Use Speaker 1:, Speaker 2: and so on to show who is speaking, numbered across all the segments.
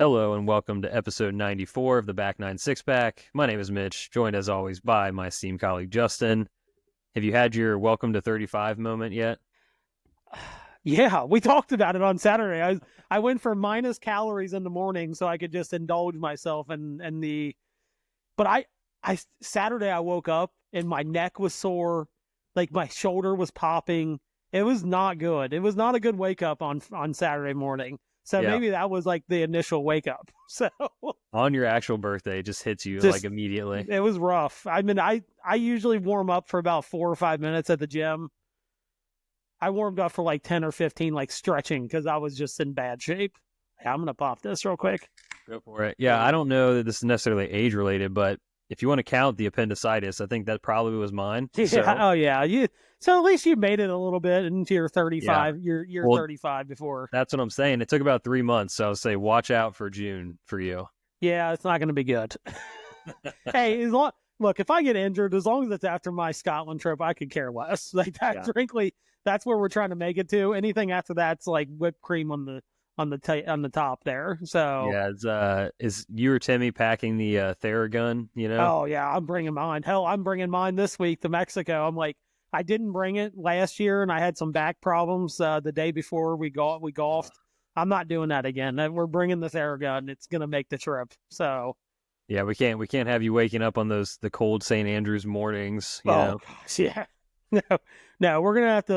Speaker 1: Hello and welcome to episode 94 of the Back Nine Six Pack. My name is Mitch, joined as always by my esteemed colleague Justin. Have you had your welcome to 35 moment yet?
Speaker 2: Yeah, we talked about it on Saturday. I went for minus calories in the morning so I could just indulge myself and the but I Saturday I woke up and my neck was sore, like my shoulder was popping. It was not good. It was not a good wake up on Saturday morning. So
Speaker 1: Yeah.
Speaker 2: maybe that was like the initial wake up. So
Speaker 1: On your actual birthday, it just hits you like
Speaker 2: just
Speaker 1: immediately.
Speaker 2: it was rough. I mean, I usually warm up for about 4 or 5 minutes at the gym. I warmed up for like 10 or 15, like stretching because I was just in bad shape. Yeah, I'm going to pop this real quick.
Speaker 1: Go for it. Yeah, I don't know that this is necessarily age related, but if you want to count the appendicitis, I think that probably was mine.
Speaker 2: Yeah.
Speaker 1: So,
Speaker 2: Oh, yeah. So at least you made it a little bit into your
Speaker 1: yeah.
Speaker 2: 35. You're
Speaker 1: Well,
Speaker 2: 35 before.
Speaker 1: that's what I'm saying. It took about 3 months. So I would say watch out for June for you.
Speaker 2: Yeah, it's not going to be good. Hey, look, if I get injured, as long as it's after my Scotland trip, I could care less. Like that,
Speaker 1: Yeah.
Speaker 2: frankly, that's where we're trying to make it to. Anything after that's like whipped cream on the top there. So,
Speaker 1: Yeah, is you or Timmy packing the Theragun, you know?
Speaker 2: oh yeah, I'm bringing mine. Hell, I'm bringing mine this week to Mexico. I'm like, I didn't bring it last year, and I had some back problems the day before we golfed. I'm not doing that again. We're bringing the Theragun. It's gonna make the trip. So,
Speaker 1: Yeah, we can't have you waking up on the cold St. Andrews mornings, you
Speaker 2: oh
Speaker 1: know.
Speaker 2: gosh, yeah, no, we're gonna have to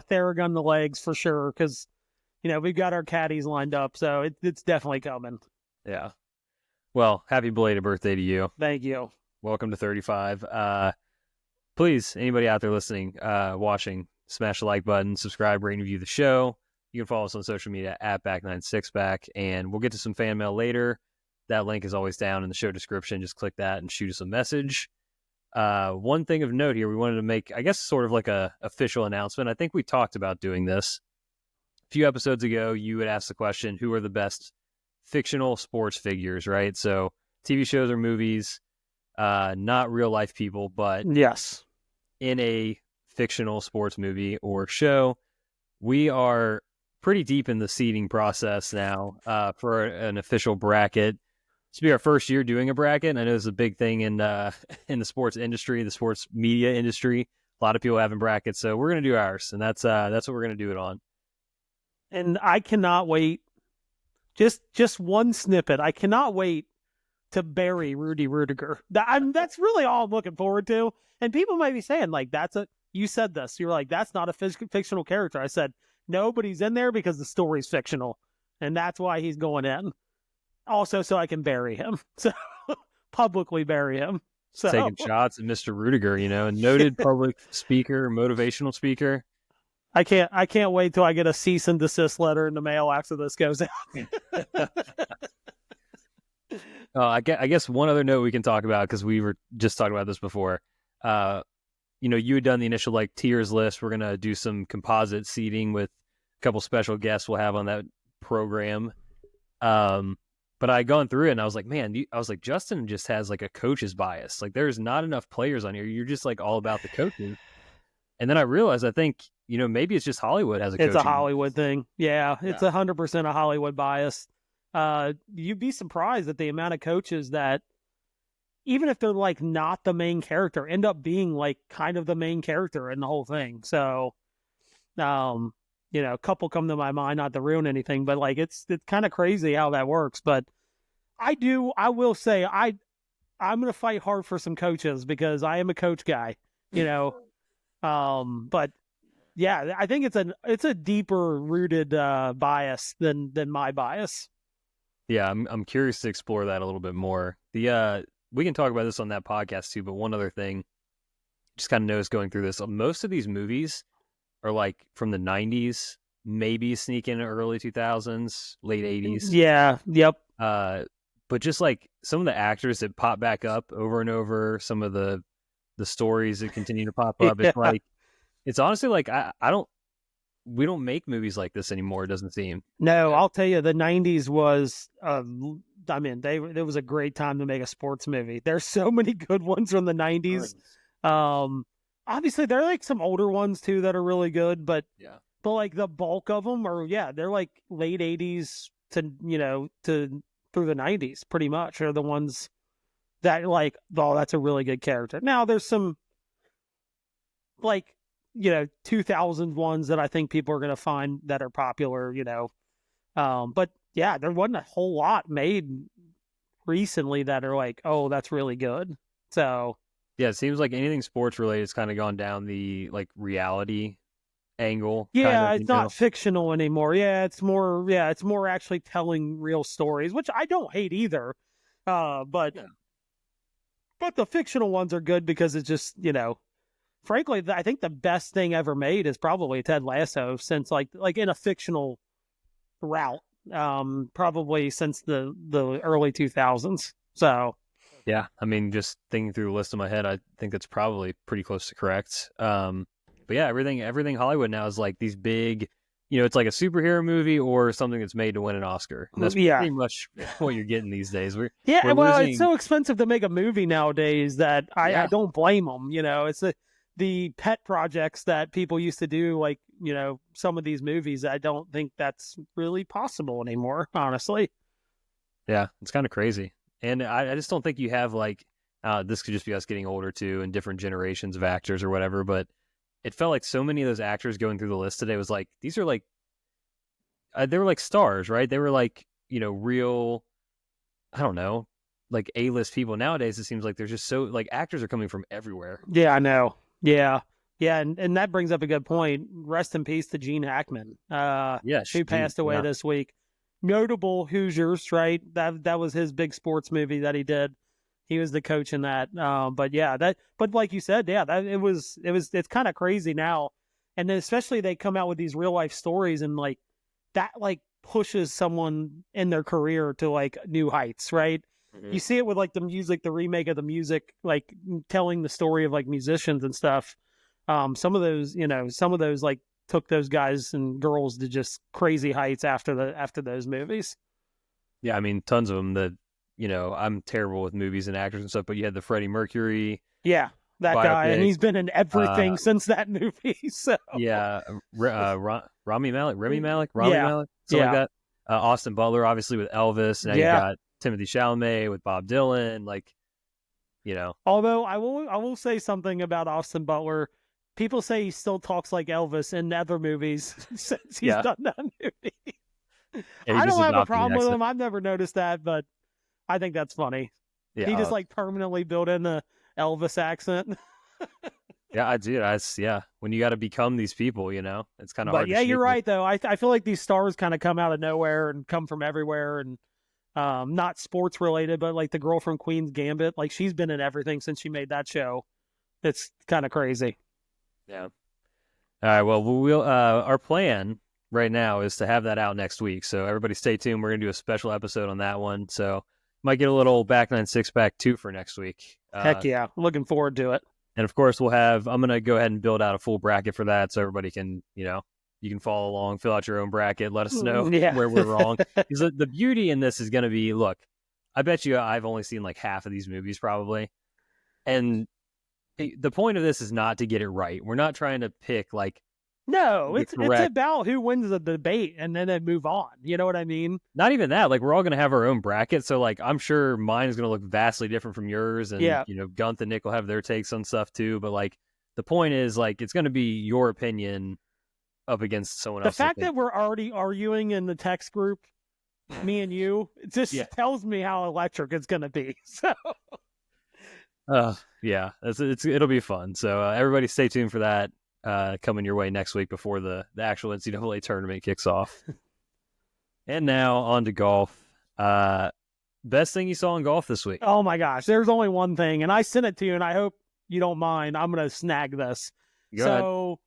Speaker 2: Theragun the legs for sure because we've got our caddies lined up, so it's definitely coming.
Speaker 1: Yeah. Well, happy belated birthday to you.
Speaker 2: Thank you.
Speaker 1: Welcome to 35. Please, anybody out there listening, watching, smash the like button, subscribe, rate and review the show. You can follow us on social media at Back96Back, and we'll get to some fan mail later. That link is always down in the show description. Just click that and shoot us a message. One thing of note here, we wanted to make, I guess, sort of like a official announcement. I think we talked about doing this a few episodes ago. You had asked the question, who are the best fictional sports figures, right? So TV shows or movies, not real life people, but
Speaker 2: Yes.
Speaker 1: in a fictional sports movie or show. We are pretty deep in the seeding process now for an official bracket. This will be our first year doing a bracket. I know it's a big thing in in the sports industry, the sports media industry. A lot of people having brackets, so we're gonna do ours, and that's what we're gonna do it on.
Speaker 2: And I cannot wait. Just one snippet. I cannot wait to bury Rudy Rudiger. That's really all I'm looking forward to. And people might be saying, like, you said this. You're like, that's not a fictional character. I said, no, but he's in there because the story's fictional. And that's why he's going in. Also, so I can bury him. So, publicly bury him. So,
Speaker 1: Taking shots at Mr. Rudiger, you know, a noted public speaker, motivational speaker.
Speaker 2: I can't wait till I get a cease and desist letter in the mail after this goes out.
Speaker 1: I guess one other note we can talk about, because we were just talking about this before. You had done the initial like tiers list. We're gonna do some composite seating with a couple special guests we'll have on that program. But I gone through it and I was like, man, Justin just has like a coach's bias. Like there's not enough players on here. You're just like all about the coaching. And then I realized, I think, maybe it's just Hollywood has a coaching.
Speaker 2: It's a Hollywood thing. Yeah, it's
Speaker 1: Yeah.
Speaker 2: 100% a Hollywood bias. You'd be surprised at the amount of coaches that, even if they're like not the main character, end up being like kind of the main character in the whole thing. So, a couple come to my mind, not to ruin anything, but like it's kind of crazy how that works. But I will say I'm gonna fight hard for some coaches because I am a coach guy, you know. But yeah, I think it's a deeper rooted bias than my bias.
Speaker 1: Yeah, I'm curious to explore that a little bit more. We can talk about this on that podcast too, but one other thing, just kind of noticed going through this, most of these movies are like from the 90s, maybe sneak in early 2000s, late 80s.
Speaker 2: Yeah, yep.
Speaker 1: But just like some of the actors that pop back up over and over, some of the stories that continue to pop up, it's
Speaker 2: Yeah.
Speaker 1: like, it's honestly like, we don't make movies like this anymore, it doesn't seem.
Speaker 2: No, I'll tell you, the '90s was. It was a great time to make a sports movie. There's so many good ones from the '90s. Obviously, there are like some older ones too that are really good, but
Speaker 1: Yeah.
Speaker 2: like the bulk of them are, they're like late '80s, to through the 90s pretty much are the ones that like, oh, that's a really good character. Now there's some like 2000 ones that I think people are going to find that are popular, but yeah, there wasn't a whole lot made recently that are like, oh, that's really good. So
Speaker 1: yeah, it seems like anything sports related has kind of gone down the like reality angle.
Speaker 2: yeah,
Speaker 1: kind of,
Speaker 2: it's not fictional anymore. It's more actually telling real stories, which I don't hate either. But the fictional ones are good because it's just, frankly, I think the best thing ever made is probably Ted Lasso, since like in a fictional route, probably since the early 2000s. So
Speaker 1: yeah, I mean, just thinking through the list in my head, I think that's probably pretty close to correct. But yeah, everything Hollywood now is like these big, it's like a superhero movie or something that's made to win an Oscar. And that's pretty much what you're getting these days. We're
Speaker 2: it's so expensive to make a movie nowadays that I don't blame them. It's the pet projects that people used to do, like, some of these movies. I don't think that's really possible anymore, honestly.
Speaker 1: Yeah, it's kind of crazy. And I just don't think you have like, this could just be us getting older too and different generations of actors or whatever, but it felt like so many of those actors going through the list today was like, these are like, they were like stars, right? They were like, real, I don't know, like A-list people. Nowadays, it seems like there's just so, like, actors are coming from everywhere.
Speaker 2: Yeah, I know. Yeah. Yeah, and that brings up a good point. Rest in peace to Gene Hackman, who passed away this week. Notable Hoosiers, right? That was his big sports movie that he did. He was the coach in that. But like you said, it's kind of crazy now. And then especially they come out with these real life stories and like that like pushes someone in their career to like new heights, right? Mm-hmm. You see it with like the music, the remake of the music, like telling the story of like musicians and stuff. Some of those like took those guys and girls to just crazy heights after those movies.
Speaker 1: Yeah, I mean, tons of them that, I'm terrible with movies and actors and stuff, but you had the Freddie Mercury.
Speaker 2: Yeah, that biopic guy, and he's been in everything since that movie. So
Speaker 1: yeah, Rami Malek, Malik, something like that. Austin Butler, obviously with Elvis. Now you got Timothy Chalamet with Bob Dylan. Like,
Speaker 2: Although I will say something about Austin Butler. People say he still talks like Elvis in other movies since he's done that movie. I don't have a problem with him. I've never noticed that, but I think that's funny. Yeah, he just like permanently built in the Elvis accent.
Speaker 1: Yeah, I do. When you got to become these people, it's kind of hard.
Speaker 2: But yeah, you're right though. I feel like these stars kind of come out of nowhere and come from everywhere, and not sports related, but like the girl from Queen's Gambit, like she's been in everything since she made that show. It's kind of crazy.
Speaker 1: Yeah. All right. Well, we'll our plan right now is to have that out next week. So everybody stay tuned. We're going to do a special episode on that one. So might get a little Back 9 6-pack too for next week.
Speaker 2: Heck yeah. Looking forward to it.
Speaker 1: And of course I'm going to go ahead and build out a full bracket for that. So everybody can, you can follow along, fill out your own bracket. Let us know where we're wrong. Because the beauty in this is going to be, look, I bet you I've only seen like half of these movies probably. And the point of this is not to get it right. We're not trying to pick like,
Speaker 2: no, it's about who wins the debate and then they move on. You know what I mean?
Speaker 1: Not even that. Like, we're all going to have our own bracket. So like, I'm sure mine is going to look vastly different from yours. And, Gunth and Nick will have their takes on stuff too. But like, the point is like, it's going to be your opinion up against someone else.
Speaker 2: The fact that we're already arguing in the text group, me and you, it just tells me how electric it's going to be. So...
Speaker 1: yeah, it'll be fun. So everybody stay tuned for that coming your way next week before the actual NCAA tournament kicks off. And now on to golf. Best thing you saw in golf this week?
Speaker 2: Oh my gosh, there's only one thing, and I sent it to you, and I hope you don't mind. I'm going to snag this.
Speaker 1: Go ahead.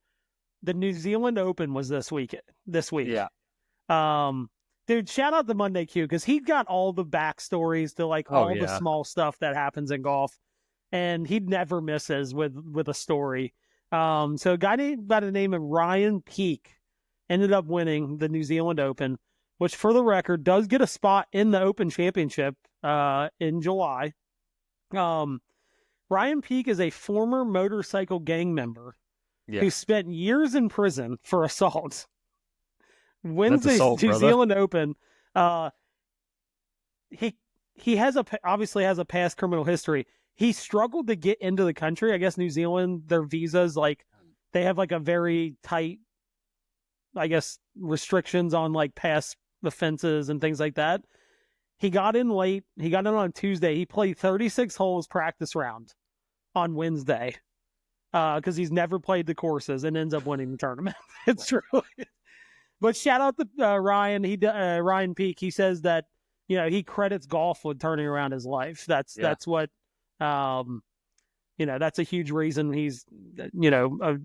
Speaker 2: The New Zealand Open was this week.
Speaker 1: Yeah.
Speaker 2: Dude, shout out to Monday Q, because he got all the backstories to like all the small stuff that happens in golf. And he never misses with a story. So a guy by the name of Ryan Peake ended up winning the New Zealand Open, which for the record does get a spot in the Open Championship in July. Ryan Peake is a former motorcycle gang member who spent years in prison for assault. Wins the New Zealand Open Uh, he obviously has a past criminal history. He struggled to get into the country. I guess New Zealand, their visas, like they have like a very tight, I guess, restrictions on like past offenses and things like that. He got in late. He got in on Tuesday. He played 36 holes practice round on Wednesday because he's never played the courses and ends up winning the tournament. It's true. But shout out to Ryan. Ryan Peake. He says that he credits golf with turning around his life. That's what that's a huge reason he's a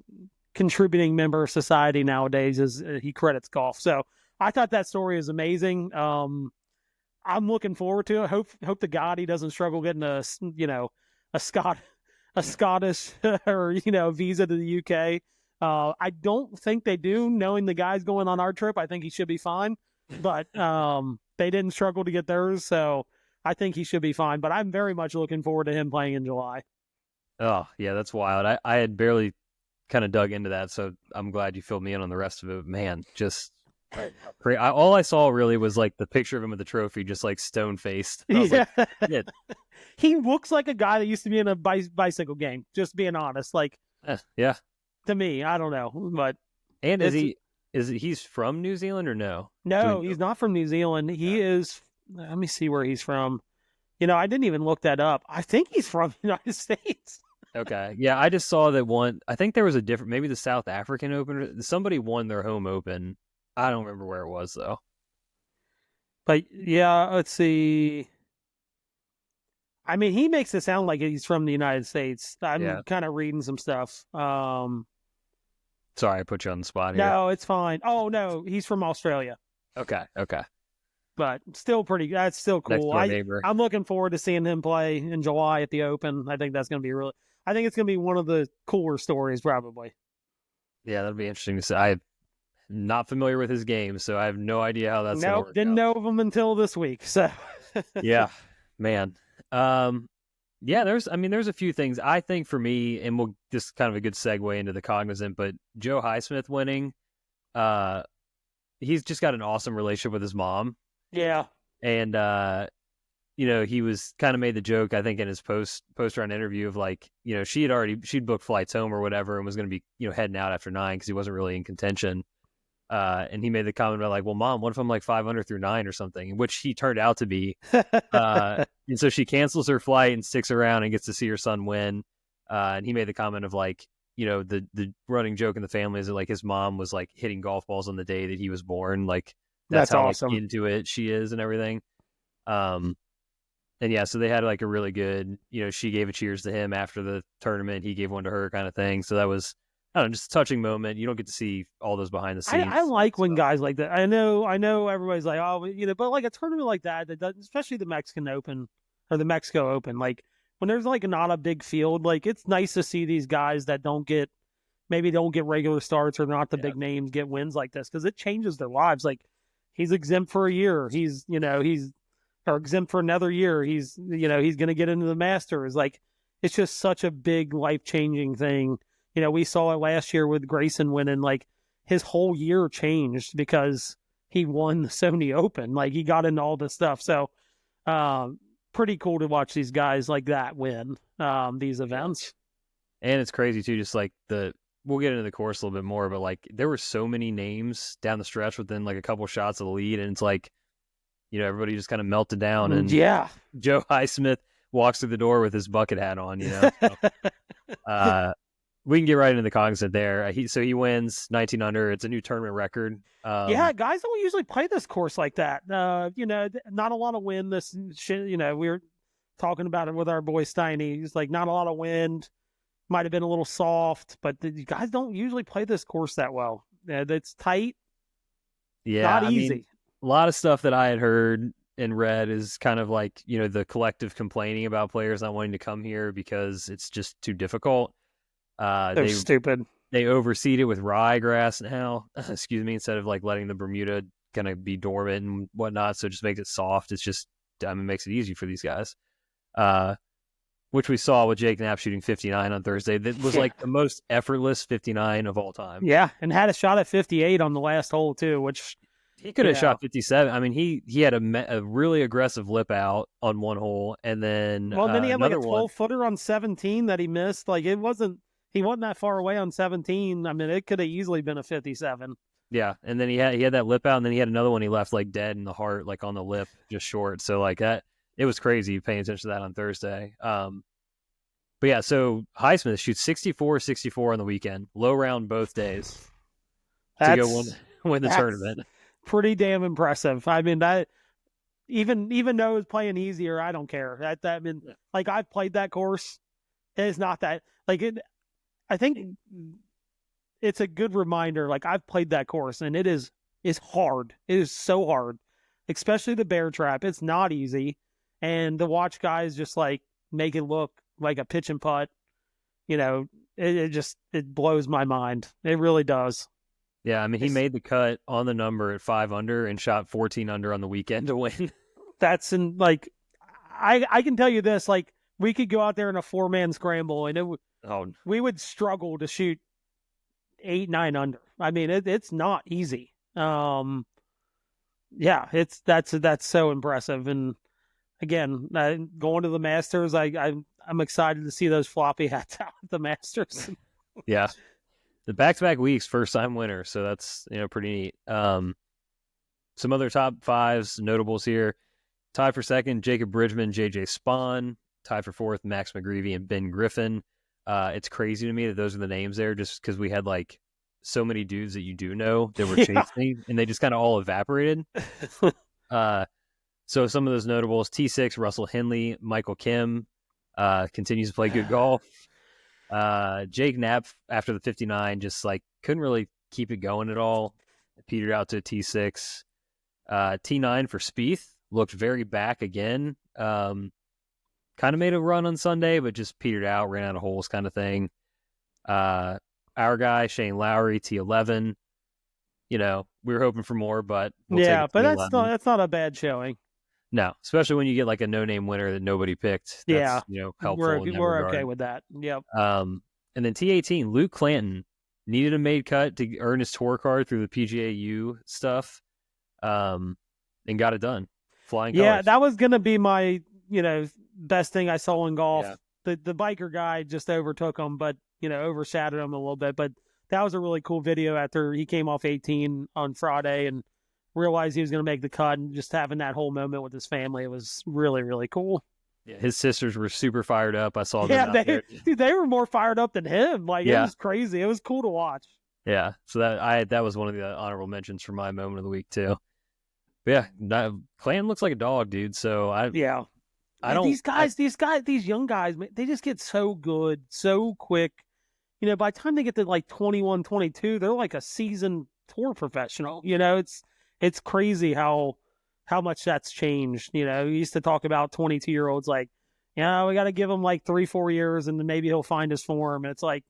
Speaker 2: contributing member of society nowadays. Is he credits golf. So I thought that story is amazing. I'm looking forward to it. Hope to God he doesn't struggle getting a Scottish or visa to the UK. I don't think they do. Knowing the guys going on our trip, I think he should be fine. But they didn't struggle to get theirs, so I think he should be fine. But I'm very much looking forward to him playing in July.
Speaker 1: Oh yeah, that's wild. I had barely kind of dug into that, so I'm glad you filled me in on the rest of it. Man, just. All I saw really was like the picture of him with the trophy, just like stone faced.
Speaker 2: Yeah. Like, he looks like a guy that used to be in a bicycle game. Just being honest, like
Speaker 1: yeah.
Speaker 2: To me, I don't know, but
Speaker 1: he's from New Zealand or no?
Speaker 2: No, he's not from New Zealand. He is. Let me see where he's from. I didn't even look that up. I think he's from the United States.
Speaker 1: Okay, yeah, I just saw that one. I think there was a different, maybe the South African Open. Somebody won their home open. I don't remember where it was, though.
Speaker 2: But, yeah, let's see. I mean, he makes it sound like he's from the United States. I'm kind of reading some stuff.
Speaker 1: Sorry, I put you on the spot here.
Speaker 2: No, it's fine. Oh, no, he's from Australia.
Speaker 1: Okay.
Speaker 2: But still that's still cool. I'm looking forward to seeing him play in July at the Open. I think that's going to be I think it's going to be one of the cooler stories, probably.
Speaker 1: Yeah, that'll be interesting to see. I'm not familiar with his game, so I have no idea how that's going to work.
Speaker 2: Didn't know of him until this week. So
Speaker 1: yeah, man. There's a few things I think for me, and we'll just kind of a good segue into the Cognizant, but Joe Highsmith winning, he's just got an awesome relationship with his mom.
Speaker 2: Yeah.
Speaker 1: And, he was kind of made the joke, I think, in his post-round interview of like, she'd booked flights home or whatever and was going to be, heading out after 9 because he wasn't really in contention. And he made the comment about like, well, Mom, what if I'm like 500 through 9 or something, which he turned out to be. And so she cancels her flight and sticks around and gets to see her son win. And he made the comment of like, the running joke in the family is that like his mom was like hitting golf balls on the day that he was born. Like that's how
Speaker 2: awesome.
Speaker 1: Like, into it she is and everything. And yeah, so they had like a really good, she gave a cheers to him after the tournament. He gave one to her kind of thing. So that was, I don't know, just a touching moment. You don't get to see all those behind the scenes.
Speaker 2: I like when guys like that. I know everybody's like, oh, but like a tournament like that doesn't, especially the Mexican Open or the Mexico Open, like when there's like not a big field, like it's nice to see these guys that don't get regular starts or not the big names get wins like this because it changes their lives. Like he's exempt for a year. He's or exempt for another year. He's going to get into the Masters. Like it's just such a big life-changing thing. We saw it last year with Grayson winning. Like his whole year changed because he won the Sony Open. Like he got into all this stuff. So pretty cool to watch these guys like that win these events.
Speaker 1: And it's crazy too, just like we'll get into the course a little bit more, but like there were so many names down the stretch within like a couple shots of the lead, and it's like, everybody just kind of melted down, and Joe Highsmith walks through the door with his bucket hat on, So, we can get right into the Cognizant there. He wins 19 under. It's a new tournament record.
Speaker 2: Guys don't usually play this course like that. Not a lot of wind. This shit, we were talking about it with our boy Steiny. He's like, not a lot of wind. Might have been a little soft, but the guys don't usually play this course that well. It's tight.
Speaker 1: Yeah,
Speaker 2: not easy.
Speaker 1: A lot of stuff that I had heard and read is kind of like, the collective complaining about players not wanting to come here because it's just too difficult.
Speaker 2: They're stupid.
Speaker 1: They overseed it with ryegrass now, instead of like letting the Bermuda kind of be dormant and whatnot. So it just makes it soft. It's just, it makes it easy for these guys. Which we saw with Jake Knapp shooting 59 on Thursday. That was like the most effortless 59 of all time.
Speaker 2: Yeah, and had a shot at 58 on the last hole too, which
Speaker 1: He could have shot 57. I mean, he had a really aggressive lip out on one hole, and then
Speaker 2: then he had like a
Speaker 1: another
Speaker 2: 12-footer on 17 that he missed. Like he wasn't that far away on 17. I mean, it could have easily been a 57.
Speaker 1: Yeah, and then he had that lip out, and then he had another one he left like dead in the heart, like on the lip, just short. So like that, it was crazy paying attention to that on Thursday. But yeah, so Highsmith shoots 64 on the weekend, low round both days to go win the tournament.
Speaker 2: Pretty damn impressive. I mean, that even though it's playing easier, I don't care. I mean, like I've played that course. It's not that like it. I think it's a good reminder. Like I've played that course, and it's hard. It is so hard, especially the bear trap. It's not easy, and to watch guys just like make it look like a pitch and putt, it blows my mind. It really does.
Speaker 1: Yeah, I mean, he made the cut on the number at 5 under and shot 14 under on the weekend to win.
Speaker 2: That's like, I can tell you this, like we could go out there in a 4-man scramble and we would struggle to shoot 8, 9 under. I mean, it's not easy. Yeah, that's so impressive. And again, going to the Masters, I'm excited to see those floppy hats out at the Masters.
Speaker 1: Yeah. The back-to-back weeks, first-time winner, so that's pretty neat. Some other top fives, notables here. Tied for second, Jacob Bridgman, J.J. Spahn. Tied for fourth, Max McGreevy and Ben Griffin. It's crazy to me that those are the names there just because we had like so many dudes that you do know that were chasing, and they just kind of all evaporated. So some of those notables, T6, Russell Henley, Michael Kim continues to play good golf. Jake Knapp after the 59 just like couldn't really keep it going at all. Petered out to a T6. T9 for Spieth looked very back again. Kind of made a run on Sunday, but just petered out, ran out of holes kind of thing. Our guy Shane Lowry, T11. We were hoping for more, but
Speaker 2: but that's not a bad showing.
Speaker 1: No, especially when you get like a no-name winner that nobody picked. That's, helpful.
Speaker 2: We're okay with that. Yep.
Speaker 1: And then T18, Luke Clanton needed a made cut to earn his tour card through the PGA stuff, and got it done. Flying colors.
Speaker 2: Yeah, that was going to be my, best thing I saw in golf. Yeah. The biker guy just overtook him, but, overshadowed him a little bit. But that was a really cool video after he came off 18 on Friday and realized he was going to make the cut, and just having that whole moment with his family, it was really, really cool.
Speaker 1: Yeah, his sisters were super fired up. I saw them out there.
Speaker 2: Dude, they were more fired up than him. Like, it was crazy. It was cool to watch.
Speaker 1: Yeah, so that was one of the honorable mentions for my moment of the week too. But yeah, Clanton looks like a dog, dude. So these young guys, they just get so good so quick. By the time they get to like 21, 22, they're like a seasoned tour professional. It's crazy how much that's changed. We used to talk about 22-year-olds like, we got to give him like 3-4 years and then maybe he'll find his form. And it's like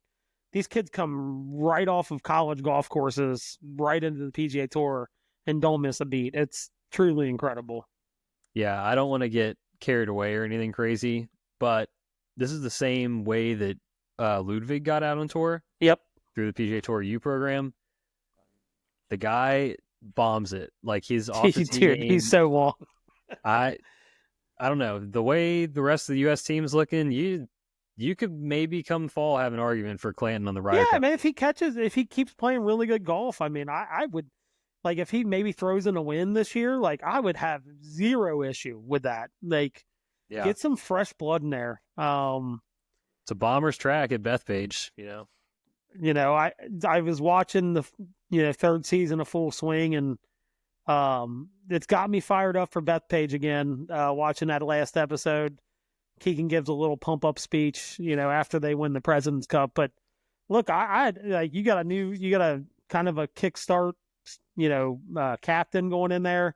Speaker 1: these kids come right off of college golf courses, right into the PGA Tour and don't miss a beat. It's truly incredible. Yeah, I don't want to get carried away or anything crazy, but this is the same way that Ludwig got out on tour.
Speaker 2: Yep.
Speaker 1: Through the PGA Tour U program. The guy bombs it. Like he's off the team.
Speaker 2: Dude, he's so long.
Speaker 1: I don't know. The way the rest of the U.S. team's looking, you could maybe come fall have an argument for Clanton on the Ryder Cup.
Speaker 2: Yeah, man, if he keeps playing really good golf, I mean, I would, like, if he maybe throws in a win this year, like, I would have zero issue with that. Like, get some fresh blood in there.
Speaker 1: It's a bomber's track at Bethpage,
Speaker 2: I was watching the third season of Full Swing, and it's got me fired up for Bethpage again. Watching that last episode, Keegan gives a little pump up speech, after they win the President's Cup. But look, I like you got a kind of a kickstart, captain going in there.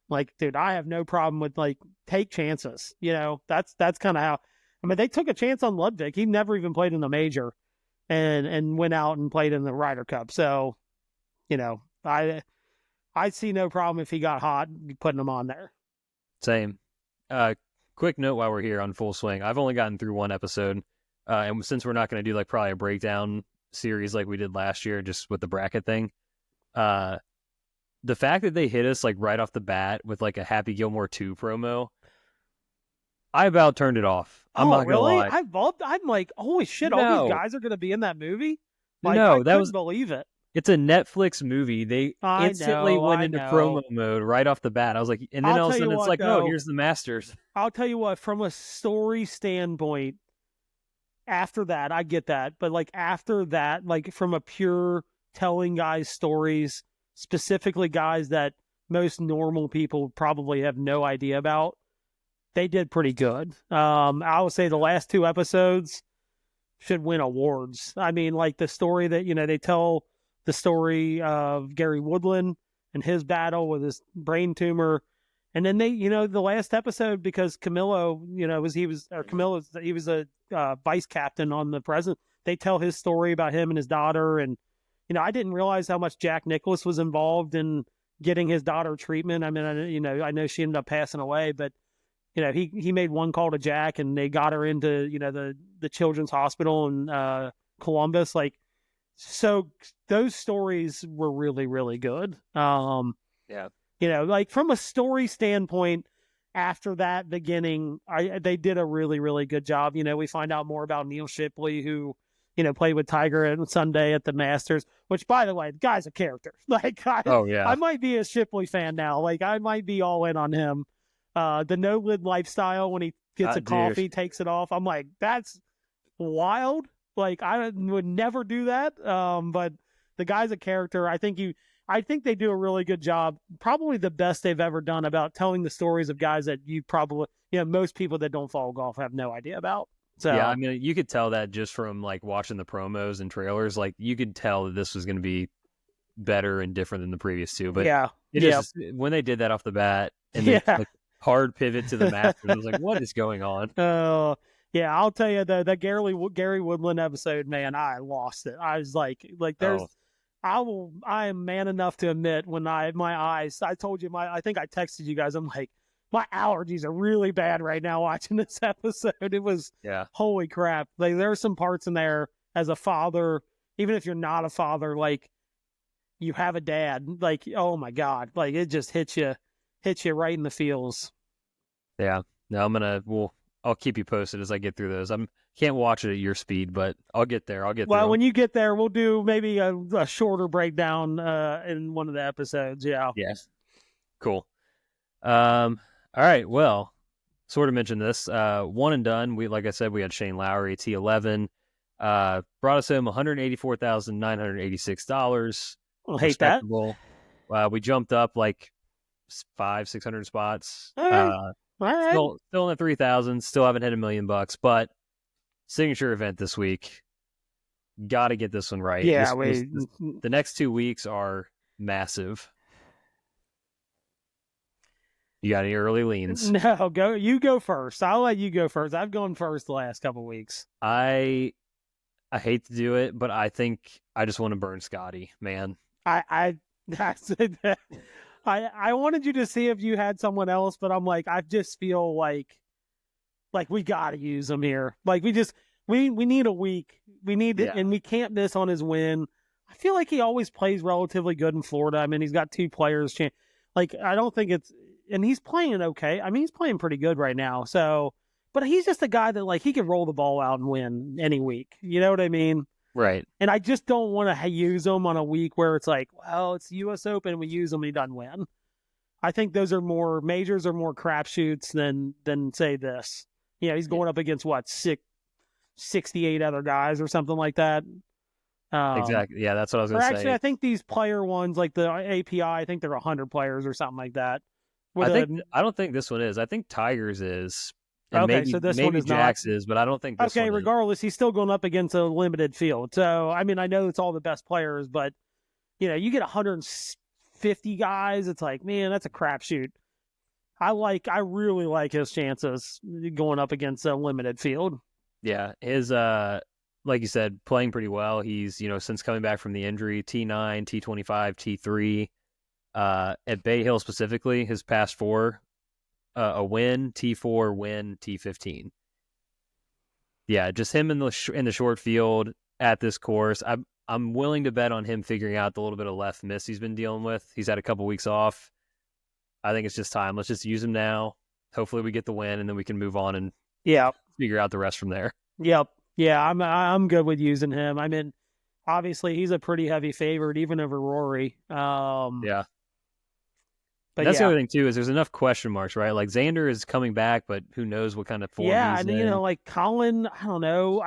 Speaker 2: Like, dude, I have no problem with like take chances. That's kind of how. I mean, they took a chance on Ludwig. He never even played in the major. And went out and played in the Ryder Cup. So, I see no problem if he got hot, putting him on there.
Speaker 1: Same. Quick note while we're here on Full Swing. I've only gotten through one episode. And since we're not going to do like probably a breakdown series like we did last year, just with the bracket thing, the fact that they hit us like right off the bat with like a Happy Gilmore 2 promo, I about turned it off. I'm
Speaker 2: Oh,
Speaker 1: not gonna
Speaker 2: really?
Speaker 1: lie.
Speaker 2: I'm like, holy shit! All these
Speaker 1: No,
Speaker 2: guys are going to be in that movie. Like, I
Speaker 1: no,
Speaker 2: couldn't believe it.
Speaker 1: it's a Netflix movie. They
Speaker 2: I
Speaker 1: instantly
Speaker 2: know,
Speaker 1: went
Speaker 2: I
Speaker 1: into promo
Speaker 2: know.
Speaker 1: mode right off the bat. I was like, and then
Speaker 2: I'll
Speaker 1: all of a
Speaker 2: tell you
Speaker 1: sudden it's
Speaker 2: what,
Speaker 1: like, oh,
Speaker 2: though.
Speaker 1: here's the Masters.
Speaker 2: I'll tell you what. From a story standpoint, after that, I get that. But like after that, like from a pure telling guys stories, specifically guys that most normal people probably have no idea about, they did pretty good. I would say the last 2 episodes should win awards. I mean, like the story that, they tell the story of Gary Woodland and his battle with his brain tumor. And then they, the last episode, because Camillo, he was a vice captain on the President. They tell his story about him and his daughter. And, I didn't realize how much Jack Nicklaus was involved in getting his daughter treatment. I mean, I know she ended up passing away, but he made one call to Jack and they got her into, the children's hospital in Columbus. Like, so those stories were really, really good.
Speaker 1: Yeah.
Speaker 2: Like from a story standpoint, after that beginning, they did a really, really good job. We find out more about Neil Shipley, who, played with Tiger and Sunday at the Masters, which, by the way, the guy's a character. Like,
Speaker 1: Oh yeah.
Speaker 2: I might be a Shipley fan now. Like, I might be all in on him. The no lid lifestyle, when he gets a coffee, takes it off. I'm like, that's wild. Like, I would never do that. But the guy's a character. I think they do a really good job. Probably the best they've ever done about telling the stories of guys that you probably, most people that don't follow golf have no idea about. So
Speaker 1: yeah, I mean, you could tell that just from like watching the promos and trailers. Like, you could tell that this was going to be better and different than the previous 2. But just when they did that off the bat and then like hard pivot to the Masters, I was like, what is going on?
Speaker 2: Yeah, I'll tell you that Gary Woodland episode, man, I lost it. I was like there's. I am man enough to admit when my eyes, I told you I think I texted you guys, I'm like, my allergies are really bad right now watching this episode. It was, holy crap. Like, there are some parts in there as a father, even if you're not a father, like, you have a dad, like, oh my God, like, it just hits you right in the feels.
Speaker 1: Yeah. No, I'll keep you posted as I get through those. Can't watch it at your speed, but I'll get there.
Speaker 2: Well, when you get there, we'll do maybe a shorter breakdown in one of the episodes. Yeah.
Speaker 1: Yes. Cool. All right. Well, sort of mentioned this. One and done. Like I said, we had Shane Lowry, T11. Brought us home $184,986.
Speaker 2: I'll hate that.
Speaker 1: We jumped up like 500-600 spots.
Speaker 2: All right.
Speaker 1: Still in the 3,000. Still haven't hit $1 million, but signature event this week. Got to get this one right.
Speaker 2: Yeah,
Speaker 1: the next 2 weeks are massive. You got any early leans?
Speaker 2: No, you go first. I'll let you go first. I've gone first the last couple of weeks.
Speaker 1: I hate to do it, but I think I just want to burn Scotty, man.
Speaker 2: I wanted you to see if you had someone else, but I'm like, I just feel like we got to use him here. Like, we need a week. We need it, and we can't miss on his win. I feel like he always plays relatively good in Florida. I mean, he's got 2 players. Like, I don't think it's, and he's playing okay. I mean, he's playing pretty good right now. So, but he's just a guy that, like, he can roll the ball out and win any week. You know what I mean?
Speaker 1: Right.
Speaker 2: And I just don't want to use him on a week where it's like, well, it's the U.S. Open and we use him and he doesn't win. I think majors are more crapshoots than say this. He's going up against 68 other guys or something like that.
Speaker 1: Exactly. Yeah, that's what I was going to say.
Speaker 2: Actually, I think these player ones, like the API, I think they're 100 players or something like that.
Speaker 1: I don't think this one is. I think Tigers is. And
Speaker 2: okay,
Speaker 1: maybe,
Speaker 2: so this
Speaker 1: maybe
Speaker 2: one is
Speaker 1: Jax
Speaker 2: not.
Speaker 1: Is, but I don't think this one is.
Speaker 2: Regardless, he's still going up against a limited field. So, I mean, I know it's all the best players, but, you get 150 guys, it's like, man, that's a crapshoot. I really like his chances going up against a limited field.
Speaker 1: Yeah, his like you said, playing pretty well. He's since coming back from the injury, T9, T25, T3. At Bay Hill specifically, his past 4, a win, T4, win, T15. Yeah, just him in the short field. at this course. I'm willing to bet on him figuring out the little bit of left miss he's been dealing with. He's had a couple weeks off. I think it's just time. Let's just use him now. Hopefully we get the win, and then we can move on and figure out the rest from there.
Speaker 2: Yep. Yeah, I'm good with using him. I mean, obviously he's a pretty heavy favorite, even over Rory.
Speaker 1: Yeah.
Speaker 2: But
Speaker 1: that's the other thing too, is there's enough question marks, right? Like Xander is coming back, but who knows what kind of form he's in.
Speaker 2: You know, like Colin, I don't know.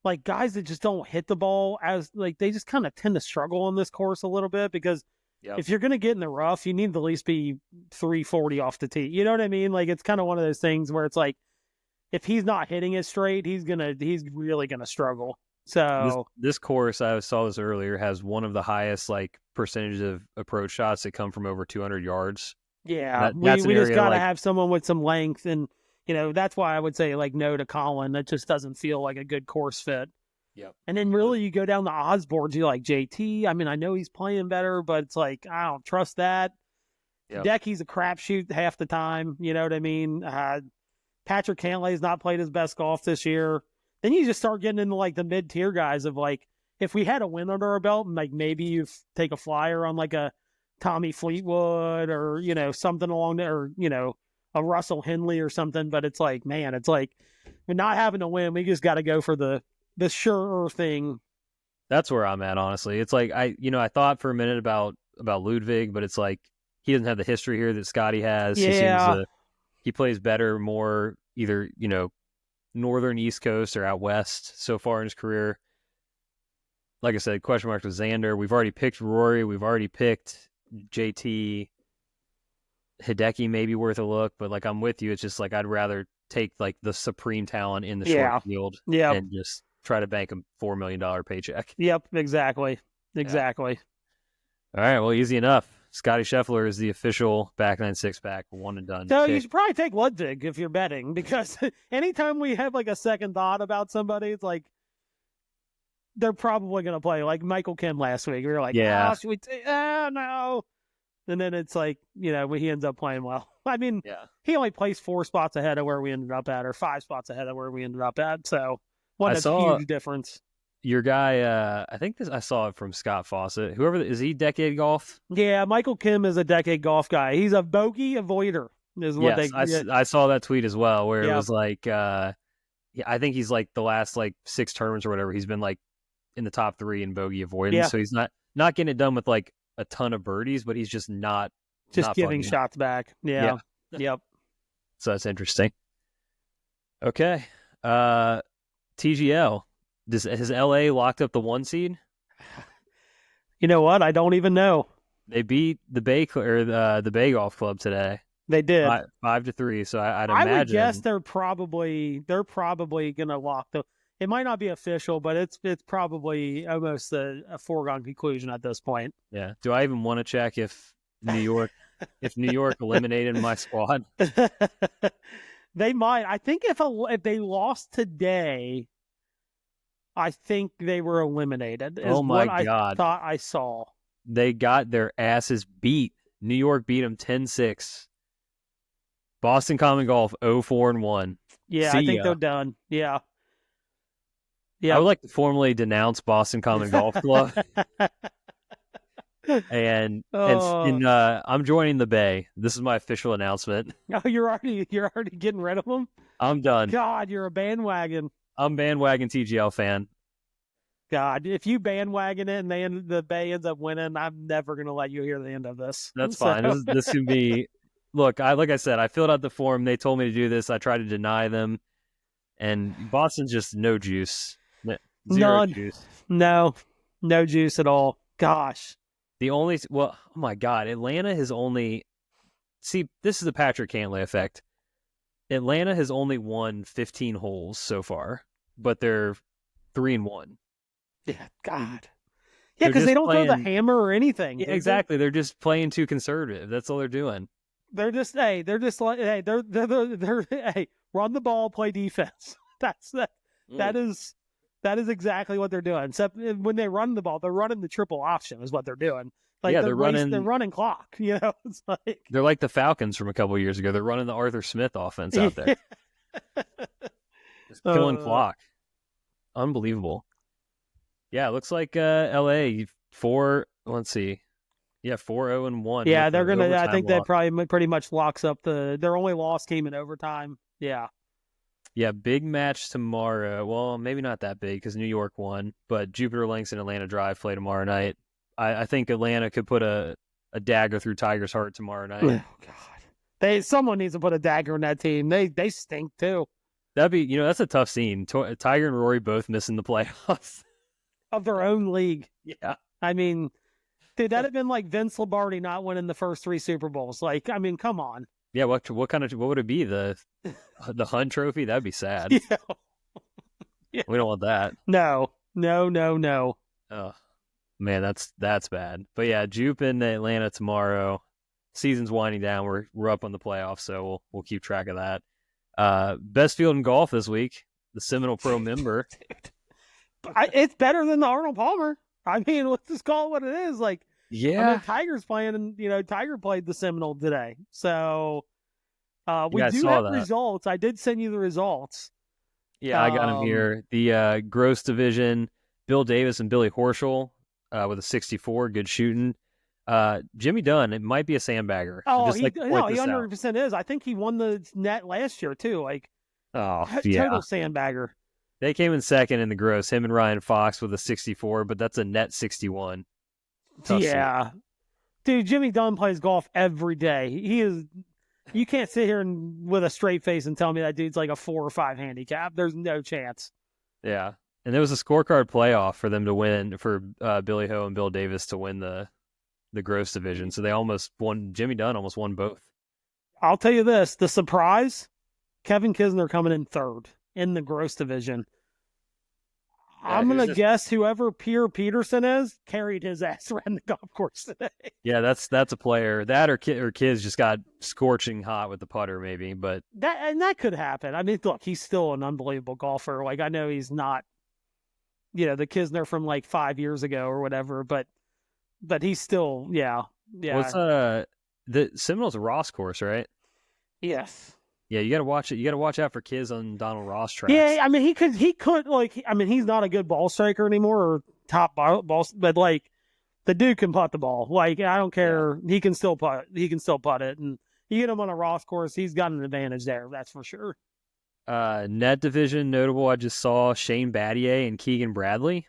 Speaker 2: Like guys that just don't hit the ball as like they just kind of tend to struggle on this course a little bit because if you're going to get in the rough, you need to at least be 340 off the tee. You know what I mean? Like it's kind of one of those things where it's like if he's not hitting it straight, he's really gonna struggle. So
Speaker 1: this course, I saw this earlier, has one of the highest like percentages of approach shots that come from over 200 yards.
Speaker 2: Yeah, we just got to have someone with some length, and you know that's why I would say like no to Colin. That just doesn't feel like a good course fit.
Speaker 1: Yep. And
Speaker 2: then really you go down the odds boards, you like JT. I mean, I know he's playing better, but it's like I don't trust that. Yep. Decky's a crapshoot half the time. You know what I mean? Patrick Cantlay's not played his best golf this year. Then you just start getting into like the mid-tier guys of like, if we had a win under our belt, and like maybe you take a flyer on like a Tommy Fleetwood or, you know, something along there, or, you know, a Russell Henley or something. But it's like, man, it's like we're not having to win. We just got to go for the surer thing.
Speaker 1: That's where I'm at, honestly. It's like, I thought for a minute about Ludwig, but it's like, he doesn't have the history here that Scotty has.
Speaker 2: Yeah.
Speaker 1: He plays better, more either, you know, northern East Coast or out west so far in his career. Like I said, question marks with Xander. We've already picked Rory. We've already picked JT. Hideki may be worth a look, but like I'm with you. It's just like I'd rather take like the supreme talent in the short field and just try to bank a $4 million paycheck.
Speaker 2: Yep, exactly.
Speaker 1: Yeah. All right, well, easy enough. Scotty Scheffler is the official back nine six-pack, one and done.
Speaker 2: So you should probably take Ludwig if you're betting, because anytime we have like a second thought about somebody, it's like they're probably going to play. Like Michael Kim last week. We were like, should we take? Oh, no. And then it's like, you know, he ends up playing well. I mean, he only placed 4 spots ahead of where we ended up at, or 5 spots ahead of where we ended up at. So that's a huge difference.
Speaker 1: Your guy, I think I saw it from Scott Fawcett. Whoever, is he Decade Golf?
Speaker 2: Yeah, Michael Kim is a Decade Golf guy. He's a bogey avoider.
Speaker 1: I saw that tweet as well, where it was like, I think he's like the last like 6 tournaments or whatever. He's been like in the top 3 in bogey avoidance. Yeah. So he's not getting it done with like a ton of birdies, but he's just not
Speaker 2: giving shots back. Yeah. Yep.
Speaker 1: So that's interesting. Okay. TGL. Has LA locked up the 1 seed?
Speaker 2: You know what? I don't even know.
Speaker 1: They beat the Bay Golf Club today.
Speaker 2: They did
Speaker 1: 5-3. So I'd imagine.
Speaker 2: I would guess they're probably gonna lock the. It might not be official, but it's probably almost a foregone conclusion at this point.
Speaker 1: Yeah. Do I even want to check if New York eliminated my squad?
Speaker 2: They might. I think if they lost today, I think they were eliminated.
Speaker 1: Oh my God.
Speaker 2: I thought I saw.
Speaker 1: They got their asses beat. New York beat them 10-6. Boston Common Golf 0-4-1.
Speaker 2: Yeah, I think they're done. Yeah.
Speaker 1: I would like to formally denounce Boston Common Golf Club. and I'm joining the Bay. This is my official announcement.
Speaker 2: Oh, you're already getting rid of them?
Speaker 1: I'm done.
Speaker 2: God, you're a bandwagon.
Speaker 1: I'm bandwagon TGL fan.
Speaker 2: God, if you bandwagon it and the Bay ends up winning, I'm never going to let you hear the end of this.
Speaker 1: That's fine. This can be. Look, like I said, I filled out the form. They told me to do this. I tried to deny them, and Boston's just no juice. Zero juice.
Speaker 2: No juice at all. Gosh.
Speaker 1: Oh my God, Atlanta has only. See, this is the Patrick Cantlay effect. Atlanta has only won 15 holes so far, but they're 3-1.
Speaker 2: Yeah, God. Yeah, because they don't throw the hammer or anything.
Speaker 1: Yeah, exactly. They're just playing too conservative. That's all they're doing.
Speaker 2: They're just run the ball, play defense. That is exactly what they're doing. Except when they run the ball, they're running the triple option is what they're doing. Like they're running clock. You know, it's like
Speaker 1: they're like the Falcons from a couple of years ago. They're running the Arthur Smith offense out there, just killing clock. Unbelievable. Yeah, it looks like LA 4. Let's see. Yeah, 4-0-1.
Speaker 2: Yeah,
Speaker 1: with
Speaker 2: they're
Speaker 1: the
Speaker 2: gonna. I
Speaker 1: overtime
Speaker 2: think that
Speaker 1: loss.
Speaker 2: probably pretty much locks up their only loss came in overtime. Yeah.
Speaker 1: Yeah, big match tomorrow. Well, maybe not that big because New York won, but Jupiter Links and Atlanta Drive play tomorrow night. I think Atlanta could put a dagger through Tiger's heart tomorrow night.
Speaker 2: Oh God. Someone needs to put a dagger in that team. They stink too.
Speaker 1: That'd be, that's a tough scene. Tiger and Rory both missing the playoffs.
Speaker 2: Of their own league.
Speaker 1: Yeah.
Speaker 2: I mean, dude, that'd have been like Vince Lombardi not winning the first 3 Super Bowls. Like, I mean, come on.
Speaker 1: Yeah, what would it be? The Hunt Trophy? That'd be sad.
Speaker 2: Yeah. Yeah.
Speaker 1: We don't want that.
Speaker 2: No.
Speaker 1: Oh man, that's bad. But yeah, Jupe in Atlanta tomorrow. Season's winding down. We're up on the playoffs, so we'll keep track of that. Best field in golf this week, the Seminole Pro-Member.
Speaker 2: It's better than the Arnold Palmer. I mean, let's just call it what it is. Like,
Speaker 1: Yeah,
Speaker 2: I mean, Tiger's playing, and Tiger played the Seminole today. So we do have results. I did send you the results.
Speaker 1: Yeah, I got him here. The gross division, Bill Davis and Billy Horschel with a 64, good shooting. Jimmy Dunn, it might be a sandbagger.
Speaker 2: Oh, he 100% is. I think he won the net last year too. Like,
Speaker 1: total
Speaker 2: sandbagger.
Speaker 1: They came in second in the gross. Him and Ryan Fox with a 64, but that's a net 61.
Speaker 2: Yeah, dude, Jimmy Dunn plays golf every day. He is. You can't sit here with a straight face and tell me that dude's like a 4 or 5 handicap. There's no chance.
Speaker 1: Yeah, and there was a scorecard playoff for them to win, for Billy Ho and Bill Davis to win the gross division. So they almost won. Jimmy Dunn almost won both.
Speaker 2: I'll tell you this: the surprise, Kevin Kisner coming in 3rd in the gross division. Yeah, I'm going to guess whoever Pierre Peterson is carried his ass around the golf course today.
Speaker 1: Yeah, that's a player. That or kids just got scorching hot with the putter maybe, but
Speaker 2: that could happen. I mean, look, he's still an unbelievable golfer. Like, I know he's not, the Kisner from like 5 years ago or whatever, but he's still, yeah.
Speaker 1: What's the Seminole's a Ross course, right?
Speaker 2: Yes.
Speaker 1: Yeah, you got to watch it. You got to watch out for kids on Donald Ross tracks.
Speaker 2: Yeah, I mean, he could he's not a good ball striker anymore or top ball, but like the dude can putt the ball. Like, I don't care. Yeah. He can still putt it. And you get him on a Ross course, he's got an advantage there. That's for sure.
Speaker 1: Net division notable. I just saw Shane Battier and Keegan Bradley.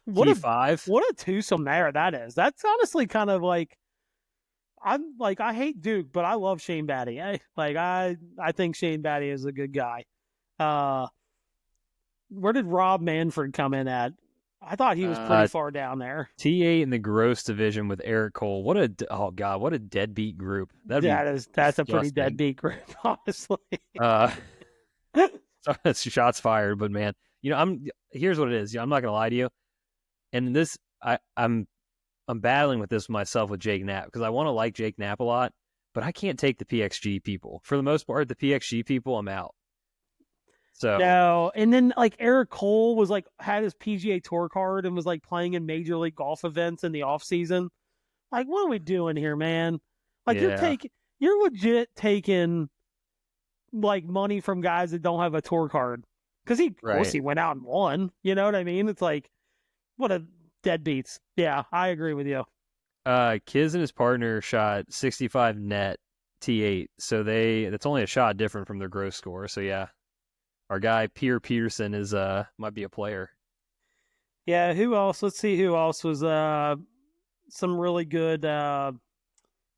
Speaker 2: What
Speaker 1: T5.
Speaker 2: What a twosome there that is. That's honestly kind of like, I hate Duke, but I love Shane Battier. Like, I think Shane Battier is a good guy. Where did Rob Manfred come in at? I thought he was pretty far down there.
Speaker 1: T8 in the gross division with Eric Cole. What a deadbeat group.
Speaker 2: That's a pretty deadbeat group, honestly.
Speaker 1: Shots fired, but man, here's what it is. I'm not gonna lie to you. And this, I'm battling with this myself with Jake Knapp because I want to like Jake Knapp a lot, but I can't take the PXG people. For the most part, the PXG people, I'm out. So
Speaker 2: no, and then like Eric Cole was like had his PGA Tour card and was like playing in Major League Golf events in the off season. Like, what are we doing here, man? Like, you're legit taking like money from guys that don't have a tour card because of course he went out and won. You know what I mean? It's like, what a deadbeats. Yeah, I agree with you.
Speaker 1: Kiz and his partner shot 65 net T8, so that's only a shot different from their gross score. So yeah, our guy Pierre Peterson might be a player.
Speaker 2: Yeah, who else? Let's see who else was some really good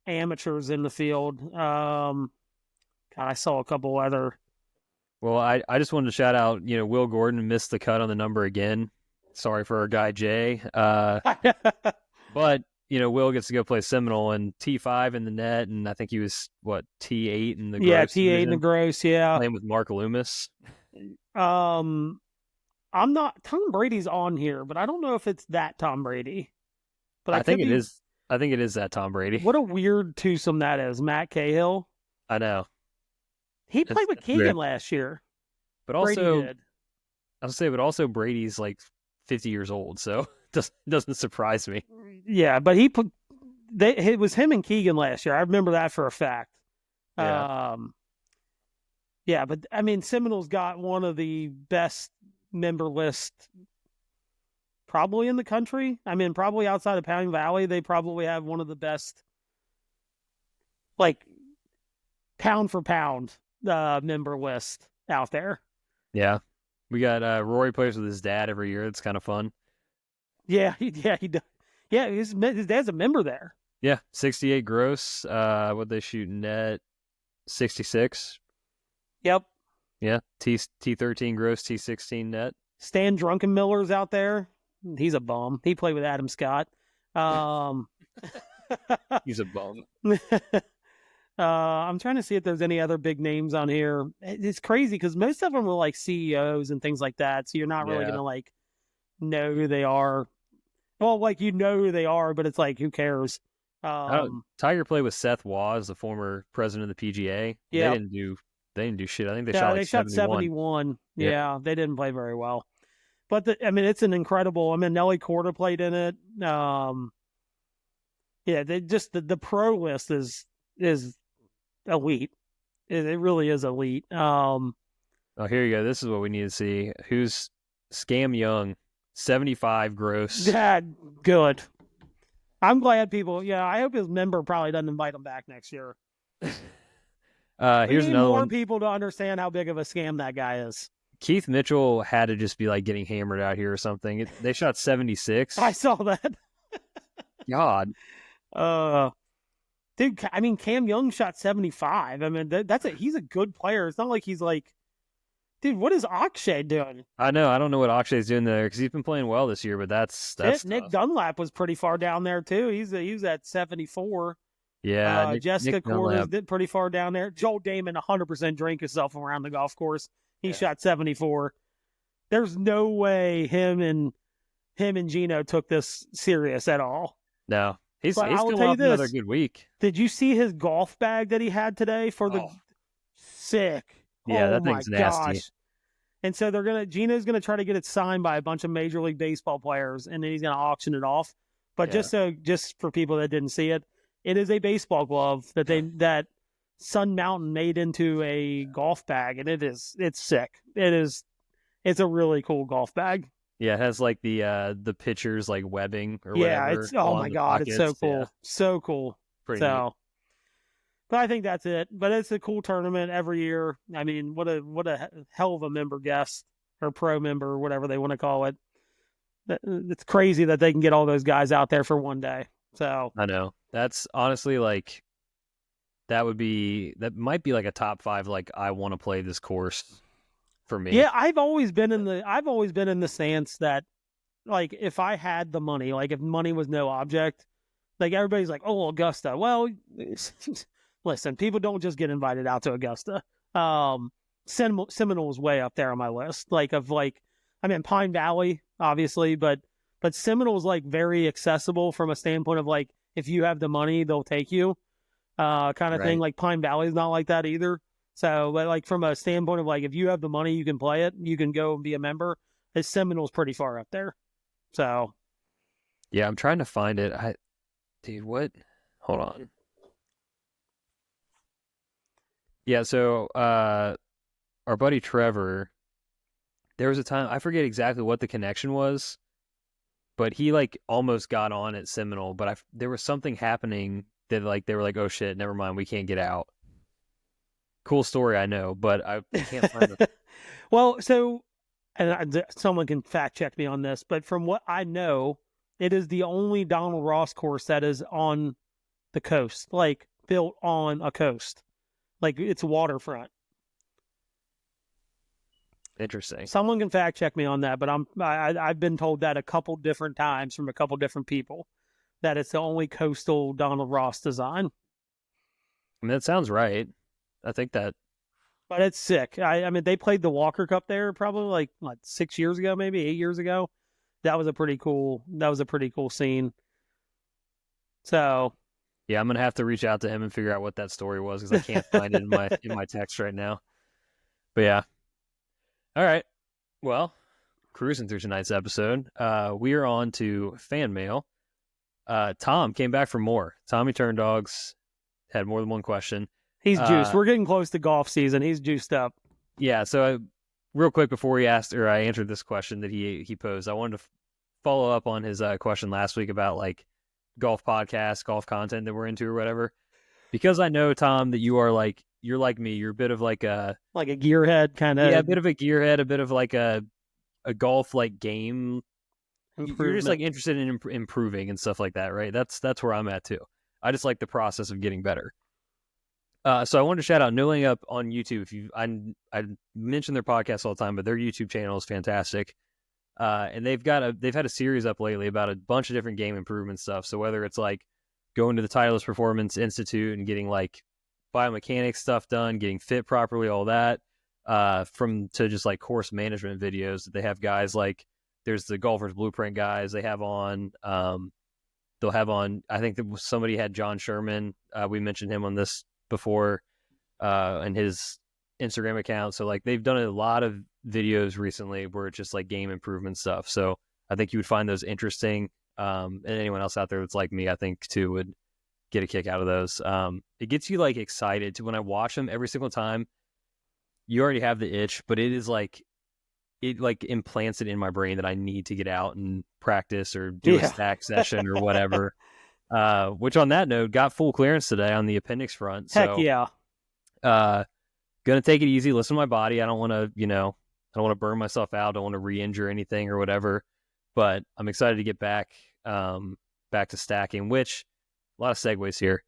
Speaker 2: amateurs in the field. God, I saw a couple other.
Speaker 1: Well, I just wanted to shout out, Will Gordon missed the cut on the number again. Sorry for our guy Jay. But, Will gets to go play Seminole and T5 in the net, and I think he was, T8 in the gross.
Speaker 2: Yeah, T8
Speaker 1: division,
Speaker 2: in the gross, yeah.
Speaker 1: Playing with Mark Loomis.
Speaker 2: I'm not, Tom Brady's on here, but I don't know if it's that Tom Brady. But
Speaker 1: I think it is. I think it is that Tom Brady.
Speaker 2: What a weird twosome that is. Matt Cahill.
Speaker 1: I know.
Speaker 2: He played with Keegan last year.
Speaker 1: But also, but Brady's like 50 years old, so it doesn't surprise me.
Speaker 2: Yeah, but it was him and Keegan last year. I remember that for a fact.
Speaker 1: Yeah.
Speaker 2: Yeah, but I mean, Seminole's got one of the best member list probably in the country. I mean, probably outside of Pine Valley, they probably have one of the best, like, pound for pound member list out there.
Speaker 1: Yeah. We got Rory plays with his dad every year. It's kind of fun.
Speaker 2: Yeah, he does. Yeah, his dad's a member there.
Speaker 1: Yeah, 68 gross. What they shoot net 66.
Speaker 2: Yep.
Speaker 1: Yeah, T13 gross, T16 net.
Speaker 2: Stan Drunkenmiller's out there. He's a bum. He played with Adam Scott.
Speaker 1: He's a bum.
Speaker 2: I'm trying to see if there's any other big names on here. It's crazy because most of them are like CEOs and things like that. So you're not really gonna like know who they are. Well, like you know who they are, but it's like who cares?
Speaker 1: Tiger played with Seth Waz, the former president of the PGA.
Speaker 2: Yeah,
Speaker 1: they didn't do shit. I think they shot like
Speaker 2: 71. Yeah, they didn't play very well. But it's an incredible. I mean, Nelly Korda played in it. Yeah, they just the pro list is elite. It really is elite.
Speaker 1: Oh, here you go. This is what we need to see. Who's Scam Young? 75 gross.
Speaker 2: Yeah, good. I'm glad people. Yeah, I hope his member probably doesn't invite him back next year.
Speaker 1: Here's another
Speaker 2: more
Speaker 1: one.
Speaker 2: People to understand how big of a scam that guy is.
Speaker 1: Keith Mitchell had to just be like getting hammered out here or something. They shot 76.
Speaker 2: I saw that.
Speaker 1: God.
Speaker 2: Dude, I mean, Cam Young shot 75. I mean, he's a good player. It's not like he's like, dude, what is Akshay doing?
Speaker 1: I know. I don't know what Akshay's doing there because he's been playing well this year, but that's
Speaker 2: Nick Dunlap was pretty far down there too. He was at 74.
Speaker 1: Yeah,
Speaker 2: Jessica Cordes did pretty far down there. Joel Damon 100% drank himself around the golf course. He shot 74. There's no way him and Gino took this serious at all.
Speaker 1: No. He's coming off another good week.
Speaker 2: Did you see his golf bag that he had today for the sick?
Speaker 1: Yeah, that thing's nasty.
Speaker 2: Gosh. And so Gino's gonna try to get it signed by a bunch of Major League Baseball players, and then he's gonna auction it off. But just for people that didn't see it, it is a baseball glove that Sun Mountain made into a golf bag, and it's sick. It's a really cool golf bag.
Speaker 1: Yeah, it has like the pitcher's like webbing or whatever.
Speaker 2: Yeah, oh my god, it's so cool. Yeah. So cool.
Speaker 1: Pretty neat.
Speaker 2: But I think that's it. But it's a cool tournament every year. I mean, what a hell of a member guest or pro member or whatever they want to call it. It's crazy that they can get all those guys out there for one day. So
Speaker 1: I know. That's honestly like that might be like a top 5 like I want to play this course for me.
Speaker 2: Yeah, I've always been in the stance that like if I had the money, like if money was no object, like everybody's like, "Oh, Augusta." Well, listen, people don't just get invited out to Augusta. Seminole's way up there on my list. Pine Valley, obviously, but Seminole's like very accessible from a standpoint of like if you have the money, they'll take you, kind of thing. Like Pine Valley's not like that either. So, but like from a standpoint of like if you have the money, you can play it. You can go and be a member. Seminole's pretty far up there. So,
Speaker 1: yeah, I'm trying to find it. Dude, what? Hold on. Yeah, so our buddy Trevor, there was a time, I forget exactly what the connection was, but he like almost got on at Seminole, but there was something happening that like they were like, "Oh shit, never mind, we can't get out." Cool story, I know, but I can't find it.
Speaker 2: Well, so, and someone can fact check me on this, but from what I know, it is the only Donald Ross course that is on the coast, like built on a coast. Like it's waterfront.
Speaker 1: Interesting.
Speaker 2: Someone can fact check me on that, but I've been told that a couple different times from a couple different people that it's the only coastal Donald Ross design.
Speaker 1: I mean, that sounds right. I think that.
Speaker 2: But it's sick. I mean, they played the Walker Cup there probably like 6 years ago, maybe 8 years ago. That was a pretty cool scene. So.
Speaker 1: Yeah, I'm gonna have to reach out to him and figure out what that story was because I can't find it in my text right now. But yeah. All right. Well, cruising through tonight's episode, we are on to fan mail. Tom came back for more. Tommy Turndogs had more than one question.
Speaker 2: He's juiced. We're getting close to golf season. He's juiced up. Yeah.
Speaker 1: So real quick before I answered this question that he posed, I wanted to follow up on his question last week about like golf podcasts, golf content that we're into or whatever. Because I know, Tom, that you're like me. You're a bit of like a
Speaker 2: gearhead kind of.
Speaker 1: Yeah, a bit of a gearhead, a bit of like a golf like game. You're just like interested in improving and stuff like that, right? That's where I'm at too. I just like the process of getting better. So I wanted to shout out No Laying Up on YouTube. If I mention their podcast all the time, but their YouTube channel is fantastic. And they've had a series up lately about a bunch of different game improvement stuff. So whether it's like going to the Titleist Performance Institute and getting like biomechanics stuff done, getting fit properly, all that, to just like course management videos that they have guys like, there's the Golfer's Blueprint guys they have on. They'll have on, I think that somebody had John Sherman. We mentioned him on this before, and his Instagram account. So like they've done a lot of videos recently where it's just like game improvement stuff. So I think you would find those interesting. And anyone else out there that's like me, I think too, would get a kick out of those. It gets you like excited to when I watch them every single time. You already have the itch, but it like implants it in my brain that I need to get out and practice or do a stack session or whatever. Which on that note, got full clearance today on the appendix front.
Speaker 2: Heck yeah.
Speaker 1: Gonna take it easy, listen to my body. I don't want to burn myself out. I don't want to re-injure anything or whatever, but I'm excited to get back to stacking, which a lot of segues here.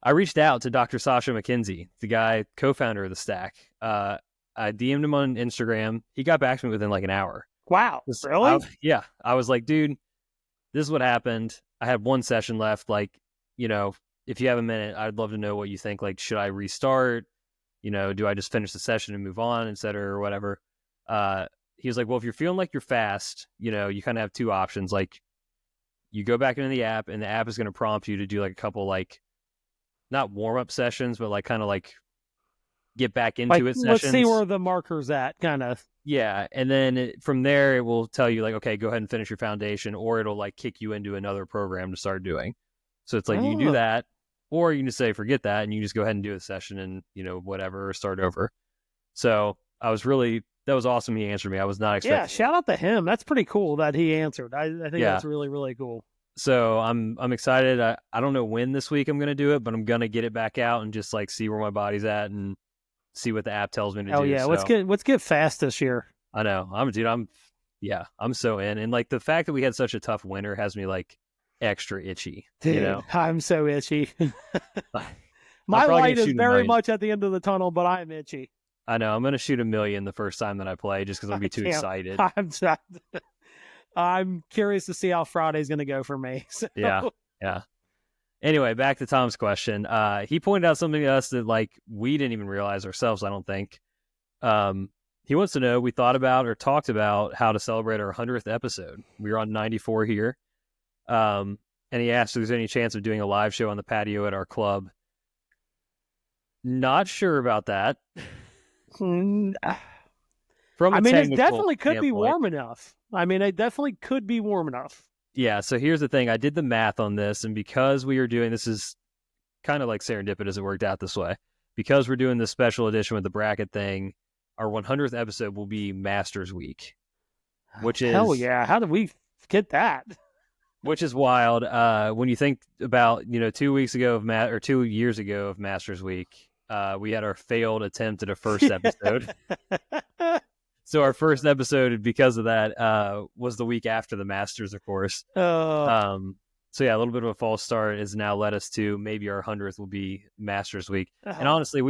Speaker 1: I reached out to Dr. Sasha McKenzie, the guy, co-founder of the Stack. I DM'd him on Instagram. He got back to me within like an hour.
Speaker 2: Wow. Really?
Speaker 1: Yeah. I was like, dude, this is what happened. I had one session left. Like, if you have a minute, I'd love to know what you think. Like, should I restart? Do I just finish the session and move on, et cetera, or whatever? He was like, well, if you're feeling like you're fast, you kind of have two options. Like, you go back into the app and the app is going to prompt you to do like a couple, like, not warm-up sessions, but like kind of like get back into it sessions.
Speaker 2: Let's see where the marker's at, kind of.
Speaker 1: Yeah, and then from there, it will tell you like, okay, go ahead and finish your foundation, or it'll like kick you into another program to start doing. So it's like you can do that, or you can just say, forget that, and you just go ahead and do a session and, whatever, or start over. So that was awesome. He answered me. I was not expecting.
Speaker 2: Yeah, shout out to him. That's pretty cool that he answered. I think that's really, really cool.
Speaker 1: So I'm excited. I don't know when this week I'm going to do it, but I'm going to get it back out and just like see where my body's at and see what the app tells me to do.
Speaker 2: Oh yeah,
Speaker 1: so,
Speaker 2: let's get fast this year.
Speaker 1: I know. I'm so in. And like the fact that we had such a tough winter has me like extra itchy.
Speaker 2: Dude, I'm so itchy. My light is very much at the end of the tunnel, but I'm itchy.
Speaker 1: I know. I'm going to shoot 1,000,000 the first time that I play just because I'll be too excited.
Speaker 2: I'm curious to see how Friday's going to go for me. So.
Speaker 1: Yeah. Anyway, back to Tom's question. He pointed out something to us that like we didn't even realize ourselves, I don't think. He wants to know, we thought about or talked about how to celebrate our 100th episode. We were on 94 here. And he asked if there's any chance of doing a live show on the patio at our club. Not sure about that.
Speaker 2: It definitely could be warm enough. It definitely could be warm enough.
Speaker 1: Yeah, so here's the thing. I did the math on this, and because we are doing, this is kind of like serendipitous, it worked out this way. Because we're doing this special edition with the bracket thing, our 100th episode will be Masters Week, which is...
Speaker 2: Hell yeah, how did we get that?
Speaker 1: Which is wild. When you think about, 2 years ago of Masters Week, we had our failed attempt at a first episode. So our first episode, because of that, was the week after the Masters, of course. So yeah, a little bit of a false start has now led us to maybe our 100th will be Masters Week. And honestly,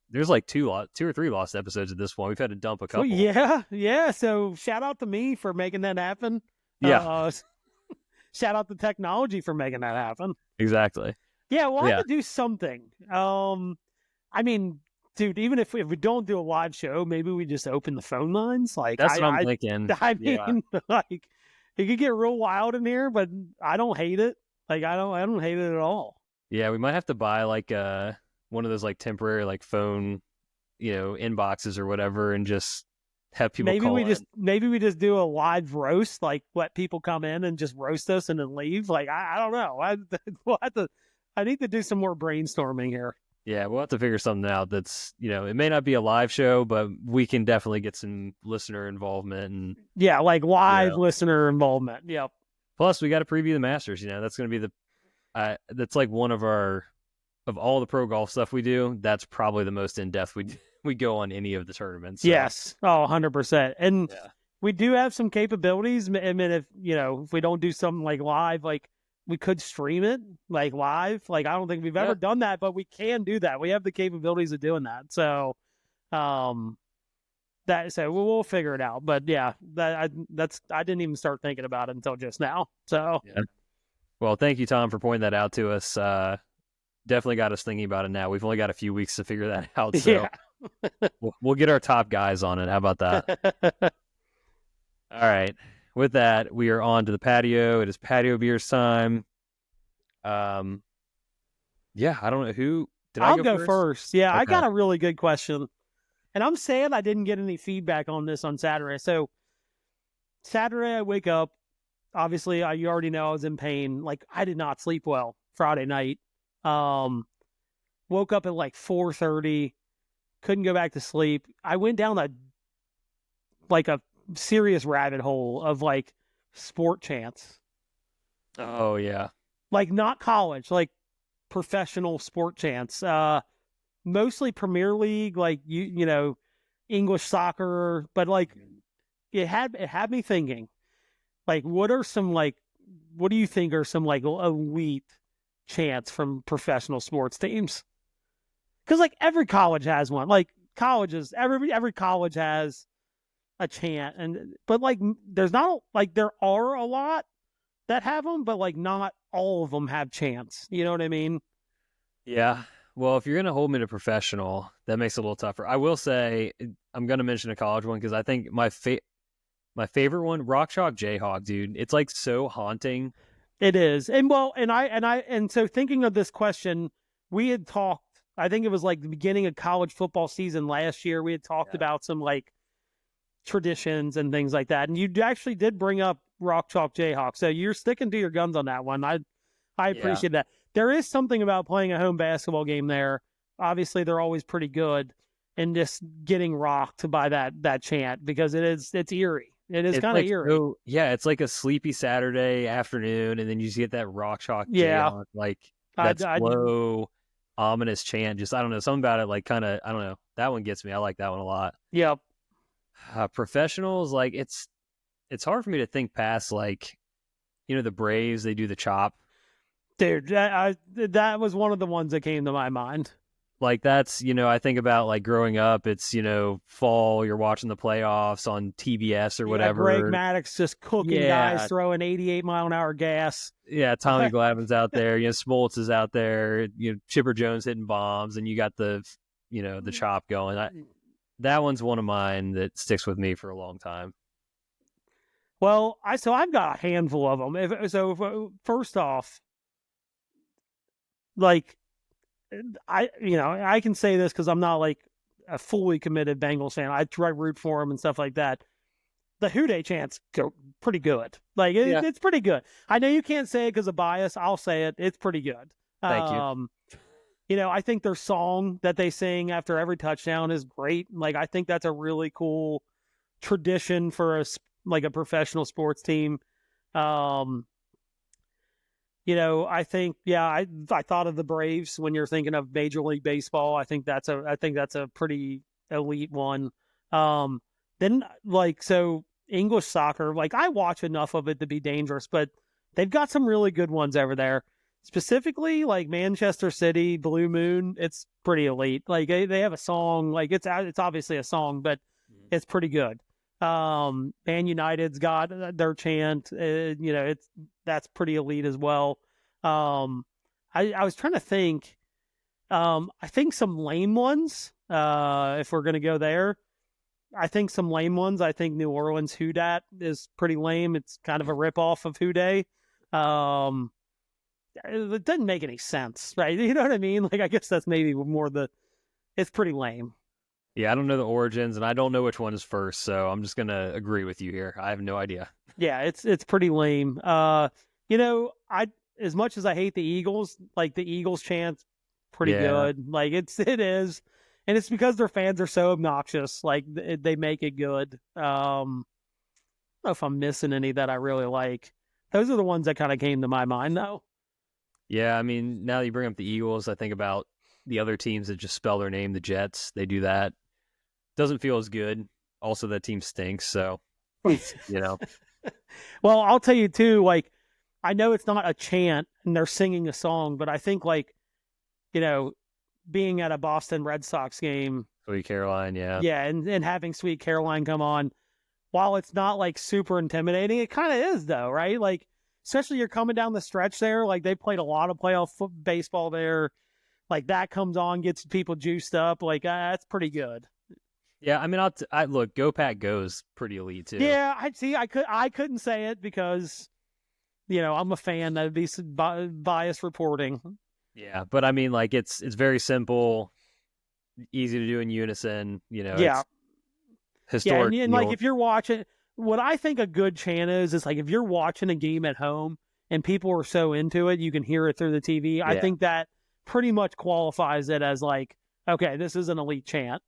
Speaker 1: there's like two or three lost episodes at this point. We've had to dump a couple.
Speaker 2: Yeah. So shout out to me for making that happen.
Speaker 1: Yeah.
Speaker 2: Shout out to technology for making that happen.
Speaker 1: Exactly.
Speaker 2: Yeah, we'll have to do something. Dude, even if we don't do a live show, maybe we just open the phone lines. Like
Speaker 1: that's what I'm thinking.
Speaker 2: Like it could get real wild in here, but I don't hate it. Like I don't hate it at all.
Speaker 1: Yeah, we might have to buy like one of those like temporary like phone, inboxes or whatever, and just have people.
Speaker 2: Maybe we just do a live roast, like let people come in and just roast us and then leave. Like I don't know. I need to do some more brainstorming here.
Speaker 1: Yeah, we'll have to figure something out that's, it may not be a live show, but we can definitely get some listener involvement. And,
Speaker 2: Yeah, like live listener involvement. Yep.
Speaker 1: plus, we got to preview the Masters. That's going to be that's like one of of all the pro golf stuff we do, that's probably the most in-depth we go on any of the tournaments. So.
Speaker 2: Yes. Oh, 100%. And we do have some capabilities. I mean, if we don't do something like live, like we could stream it like live. Like, I don't think we've ever done that, but we can do that. We have the capabilities of doing that. So, so we'll figure it out. But yeah, I didn't even start thinking about it until just now. So,
Speaker 1: well, thank you, Tom, for pointing that out to us. Definitely got us thinking about it now. We've only got a few weeks to figure that out. So we'll get our top guys on it. How about that? All right. With that, we are on to the patio. It is Patio Beers time. Yeah, I don't know who.
Speaker 2: I'll go first. Yeah, okay. I got a really good question. And I'm sad I didn't get any feedback on this on Saturday. So Saturday, I wake up. Obviously, you already know I was in pain. Like, I did not sleep well Friday night. Woke up at like 4:30. Couldn't go back to sleep. I went down a serious rabbit hole of like sport chants.
Speaker 1: Oh yeah.
Speaker 2: Like not college, like professional sport chants. Mostly Premier League, like English soccer, but like it had me thinking, like what do you think are some like elite chants from professional sports teams? Because like every college has one. Like colleges, every college has a chant, but like there's not like there are a lot that have them, but like not all of them have chants. You know what I mean?
Speaker 1: Yeah. Well, if you're going to hold me to professional, that makes it a little tougher. I will say I'm going to mention a college one because I think my favorite one, Rock Chalk Jayhawk, dude. It's like so haunting.
Speaker 2: It is. And so thinking of this question, we had talked, I think it was like the beginning of college football season last year. We had talked about some like traditions and things like that. And you actually did bring up Rock Chalk Jayhawk. So you're sticking to your guns on that one. I appreciate that. There is something about playing a home basketball game there. Obviously, they're always pretty good, and just getting rocked by that chant because it's eerie. It is kind of eerie.
Speaker 1: So, yeah, it's like a sleepy Saturday afternoon, and then you just get that Rock Chalk Jayhawk, like that slow, ominous chant. Just I don't know, something about it, like kind of I don't know. That one gets me. I like that one a lot.
Speaker 2: Yep.
Speaker 1: Professionals, like it's hard for me to think past like the Braves. They do the chop.
Speaker 2: Dude, that was one of the ones that came to my mind.
Speaker 1: Like that's, I think about like growing up, it's, fall, you're watching the playoffs on TBS or whatever.
Speaker 2: Greg Maddox just cooking guys, throwing 88-mile-an-hour gas.
Speaker 1: Yeah, Tommy Glavine's out there, Smoltz is out there, Chipper Jones hitting bombs, and you got the, the chop going. That one's one of mine that sticks with me for a long time.
Speaker 2: Well, I've got a handful of them. First off, like, I can say this because I'm not like a fully committed Bengals fan. I try to root for them and stuff like that. The Who Dey chants go pretty good. Like it's pretty good. I know you can't say it because of bias. I'll say it. It's pretty good.
Speaker 1: Thank you.
Speaker 2: I think their song that they sing after every touchdown is great. Like I think that's a really cool tradition for a professional sports team. I think, I thought of the Braves when you're thinking of Major League Baseball. I think that's a pretty elite one. Then English soccer, like I watch enough of it to be dangerous, but they've got some really good ones over there. Specifically, like Manchester City, Blue Moon, it's pretty elite. Like they have a song, like it's obviously a song, but it's pretty good. Man United's got their chant. That's pretty elite as well. I was trying to think. I think some lame ones. If we're gonna go there, I think some lame ones. I think New Orleans Who Dat is pretty lame. It's kind of a ripoff of Who Dey. It doesn't make any sense, right? You know what I mean? Like I guess that's maybe more it's pretty lame.
Speaker 1: Yeah, I don't know the origins, and I don't know which one is first, so I'm just gonna agree with you here. I have no idea.
Speaker 2: Yeah, it's pretty lame. As much as I hate the Eagles, like the Eagles chant pretty
Speaker 1: Yeah.
Speaker 2: good. Like it is, and it's because their fans are so obnoxious. Like they make it good. I don't know if I'm missing any that I really like. Those are the ones that kind of came to my mind, though.
Speaker 1: Yeah, I mean, now that you bring up the Eagles, I think about the other teams that just spell their name, the Jets. They do that. Doesn't feel as good. Also, that team stinks. So, you know,
Speaker 2: Well, I'll tell you too. Like, I know it's not a chant and they're singing a song, but I think like, you know, being at a Boston Red Sox game,
Speaker 1: Sweet Caroline, yeah.
Speaker 2: yeah, and having Sweet Caroline come on, while it's not like super intimidating, it kind of is though, right? Like, especially you're coming down the stretch there. Like they played a lot of playoff baseball there. Like that comes on, gets people juiced up. Like that's pretty good.
Speaker 1: Yeah, I mean, I look, Go Pack Go's pretty elite too.
Speaker 2: Yeah, I see. I couldn't say it because I'm a fan. That'd be some biased reporting.
Speaker 1: Yeah, but I mean, like it's very simple, easy to do in unison.
Speaker 2: Yeah,
Speaker 1: It's historic.
Speaker 2: and like if you're watching, what I think a good chant is like if you're watching a game at home and people are so into it, you can hear it through the TV.
Speaker 1: Yeah.
Speaker 2: I think that pretty much qualifies it as like, okay, this is an elite chant.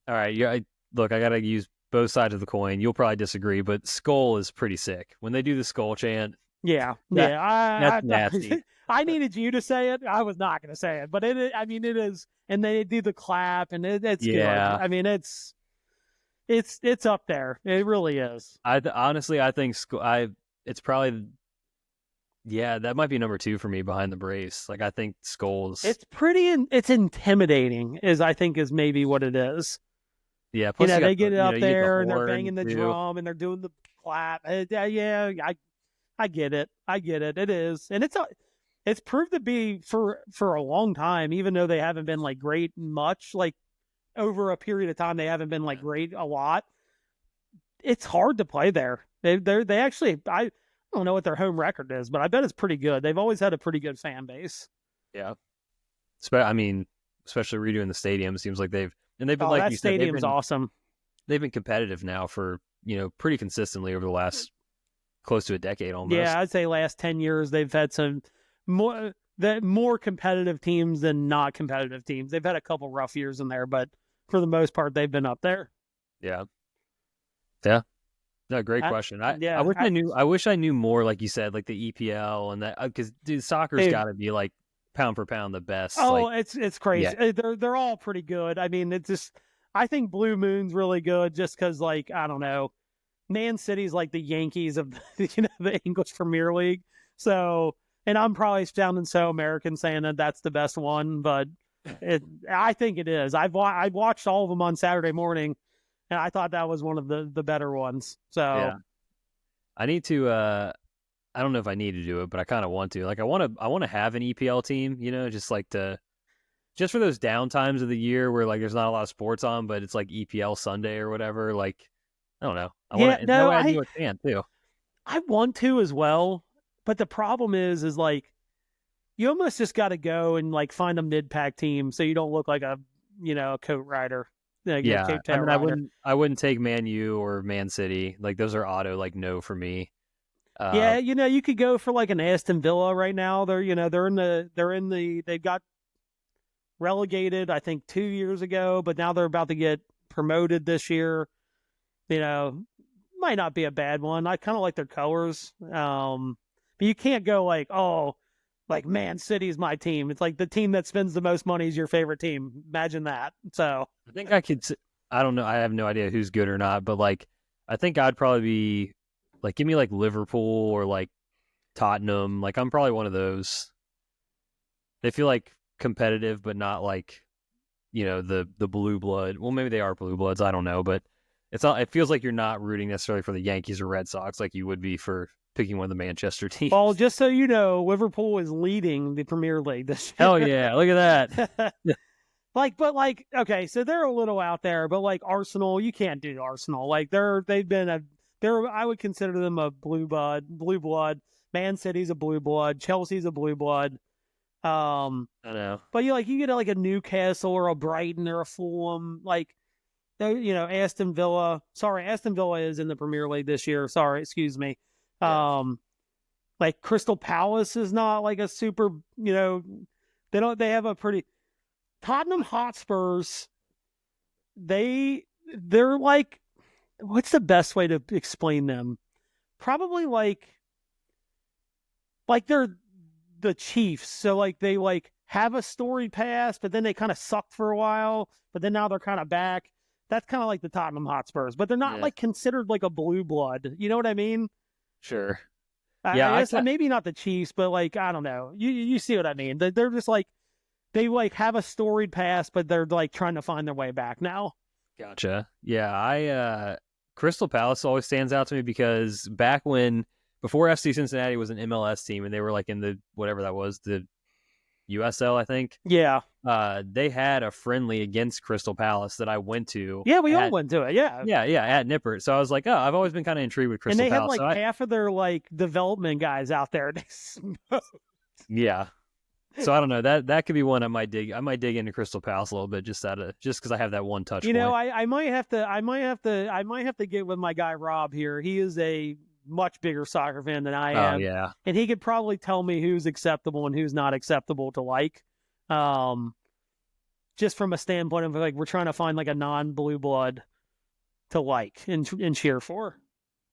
Speaker 1: All right, yeah. Look, I gotta use both sides of the coin. You'll probably disagree, but Skull is pretty sick when they do the Skull chant.
Speaker 2: Yeah,
Speaker 1: That's nasty.
Speaker 2: I needed you to say it. I was not going to say it, but it is, and they do the clap, and it's good. I mean, it's up there. It really is.
Speaker 1: Honestly, I think it's probably, yeah, that might be number 2 for me behind the Brace. Like, I think Skulls.
Speaker 2: It's intimidating, I think is maybe what it is.
Speaker 1: Yeah, plus
Speaker 2: they get it up there and
Speaker 1: the
Speaker 2: they're banging the
Speaker 1: too.
Speaker 2: drum and they're doing the clap. Yeah, I get it. It is, and it's proved to be for a long time, even though they haven't been like great much. Like over a period of time, they haven't been like great a lot. It's hard to play there. They actually, I don't know what their home record is, but I bet it's pretty good. They've always had a pretty good fan base.
Speaker 1: Yeah, I mean, especially redoing the stadium, seems like they've been like
Speaker 2: that
Speaker 1: you said,
Speaker 2: stadium's awesome.
Speaker 1: They've been competitive now for pretty consistently over the last close to a decade almost.
Speaker 2: Yeah, I'd say last 10 years they've had some more competitive teams than not competitive teams. They've had a couple rough years in there, but for the most part they've been up there.
Speaker 1: Yeah. No, great question. I wish I knew more, like you said, like the EPL and that, because dude, soccer's got to be like pound for pound the best.
Speaker 2: Oh, it's crazy. Yeah. They're all pretty good. I mean, it's just, I think Blue Moon's really good just because, like, I don't know, Man City's like the Yankees of the English Premier League. So, and I'm probably sounding so American saying that that's the best one, but I think it is. I watched all of them on Saturday morning, and I thought that was one of the better ones. So,
Speaker 1: yeah. I need to. I don't know if I need to do it, but I kind of want to. Like, I want to have an EPL team. Just like just for those down times of the year where like there's not a lot of sports on, but it's like EPL Sunday or whatever. Like, I don't know. I do a chant too.
Speaker 2: I want to as well, but the problem is like you almost just got to go and like find a mid-pack team so you don't look like a coat rider.
Speaker 1: Yeah, I mean, I wouldn't take Man U or Man City. Like those are auto like no for me.
Speaker 2: Yeah, you could go for like an Aston Villa right now. They've got relegated I think 2 years ago, but now they're about to get promoted this year. Might not be a bad one. I kind of like their colors. But you can't go like, oh, like Man City's my team. It's like the team that spends the most money is your favorite team. Imagine that. So
Speaker 1: I think I don't know. I have no idea who's good or not, but like, I think I'd probably be like, give me like Liverpool or like Tottenham. Like, I'm probably one of those. They feel like competitive, but not like, the blue blood. Well, maybe they are blue bloods. I don't know, but it feels like you're not rooting necessarily for the Yankees or Red Sox like you would be for picking one of the Manchester teams.
Speaker 2: Well, just so you know, Liverpool is leading the Premier League this year.
Speaker 1: Hell yeah, look at that.
Speaker 2: Okay, so they're a little out there, but like Arsenal, you can't do Arsenal. Like I would consider them a blue blood. Man City's a blue blood. Chelsea's a blue blood.
Speaker 1: I know.
Speaker 2: But you get like a Newcastle or a Brighton or a Fulham, like. Aston Villa. Sorry, Aston Villa is in the Premier League this year. Sorry, excuse me. Yeah. Like Crystal Palace is not like a super. They have a pretty. Tottenham Hotspurs, they're like, what's the best way to explain them? Probably like they're the Chiefs. So like they like have a storied past, but then they kind of sucked for a while, but then now they're kind of back. That's kind of like the Tottenham Hotspurs, but they're not
Speaker 1: Yeah.
Speaker 2: like considered like a blue blood. You know what I mean?
Speaker 1: Sure.
Speaker 2: I
Speaker 1: Yeah,
Speaker 2: guess maybe not the Chiefs, but like I don't know. You see what I mean? They're just like they like have a storied past, but they're like trying to find their way back now.
Speaker 1: gotcha. Yeah, Crystal Palace always stands out to me because back when before FC Cincinnati was an MLS team and they were like in the whatever that was, the USL, I think.
Speaker 2: Yeah.
Speaker 1: They had a friendly against Crystal Palace that I went to.
Speaker 2: Yeah, we all went to it. Yeah.
Speaker 1: Yeah, at Nippert. So I was like, oh, I've always been kind of intrigued with Crystal
Speaker 2: And they
Speaker 1: Palace.
Speaker 2: had like half of their like development guys out there.
Speaker 1: Yeah. So I don't know. That could be one I might dig into Crystal Palace a little bit just because I have that one touch.
Speaker 2: You know,
Speaker 1: point.
Speaker 2: I might have to get with my guy Rob here. He is a much bigger soccer fan than I am.
Speaker 1: Oh yeah.
Speaker 2: And he could probably tell me who's acceptable and who's not acceptable to like. Just from a standpoint of like we're trying to find like a non-blue blood to like and cheer for.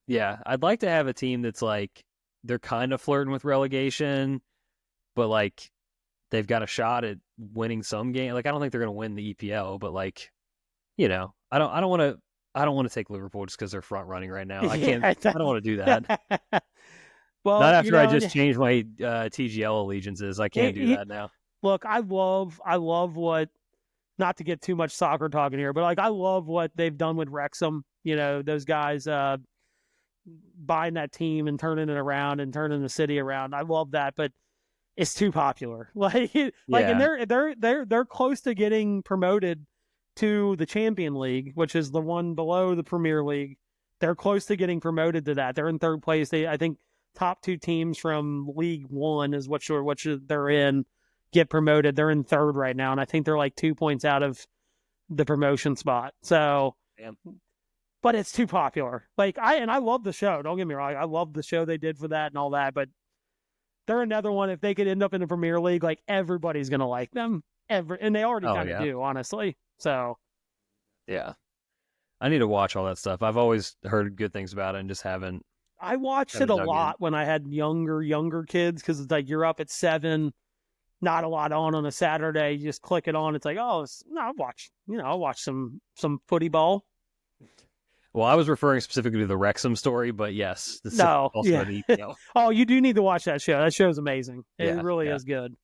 Speaker 1: Yeah, I'd like to have a team that's like they're kind of flirting with relegation, but like they've got a shot at winning some game. Like I don't think they're going to win the EPL, but like, you know, I don't want to take Liverpool just because they're front running right now. I can't. I don't want to do that.
Speaker 2: Well,
Speaker 1: not after I just changed my TGL allegiances. I can't do that now.
Speaker 2: Look, I love what. Not to get too much soccer talking here, but like I love what they've done with Wrexham. You know, those guys buying that team and turning it around and turning the city around. I love that, but it's too popular. And they're close to getting promoted to the Champion League, which is the one below the Premier League. They're close to getting promoted to that. They're in third place. I think top two teams from League One is what they're in. Get promoted. They're in third right now, and I think they're like 2 points out of the promotion spot. So, but it's too popular. Like I love the show. Don't get me wrong. I love the show they did for that and all that. But they're another one. If they could end up in the Premier League, like everybody's gonna like them. And they already kind of do, honestly. So,
Speaker 1: yeah, I need to watch all that stuff. I've always heard good things about it and just haven't.
Speaker 2: I watched it a lot when I had younger kids because it's like you're up at 7. Not a lot on a Saturday. You just click it on. It's like, I'll watch some footy ball.
Speaker 1: Well, I was referring specifically to the Wrexham story, but yes. The EPL.
Speaker 2: Oh, you do need to watch that show. That show's amazing. It really is good.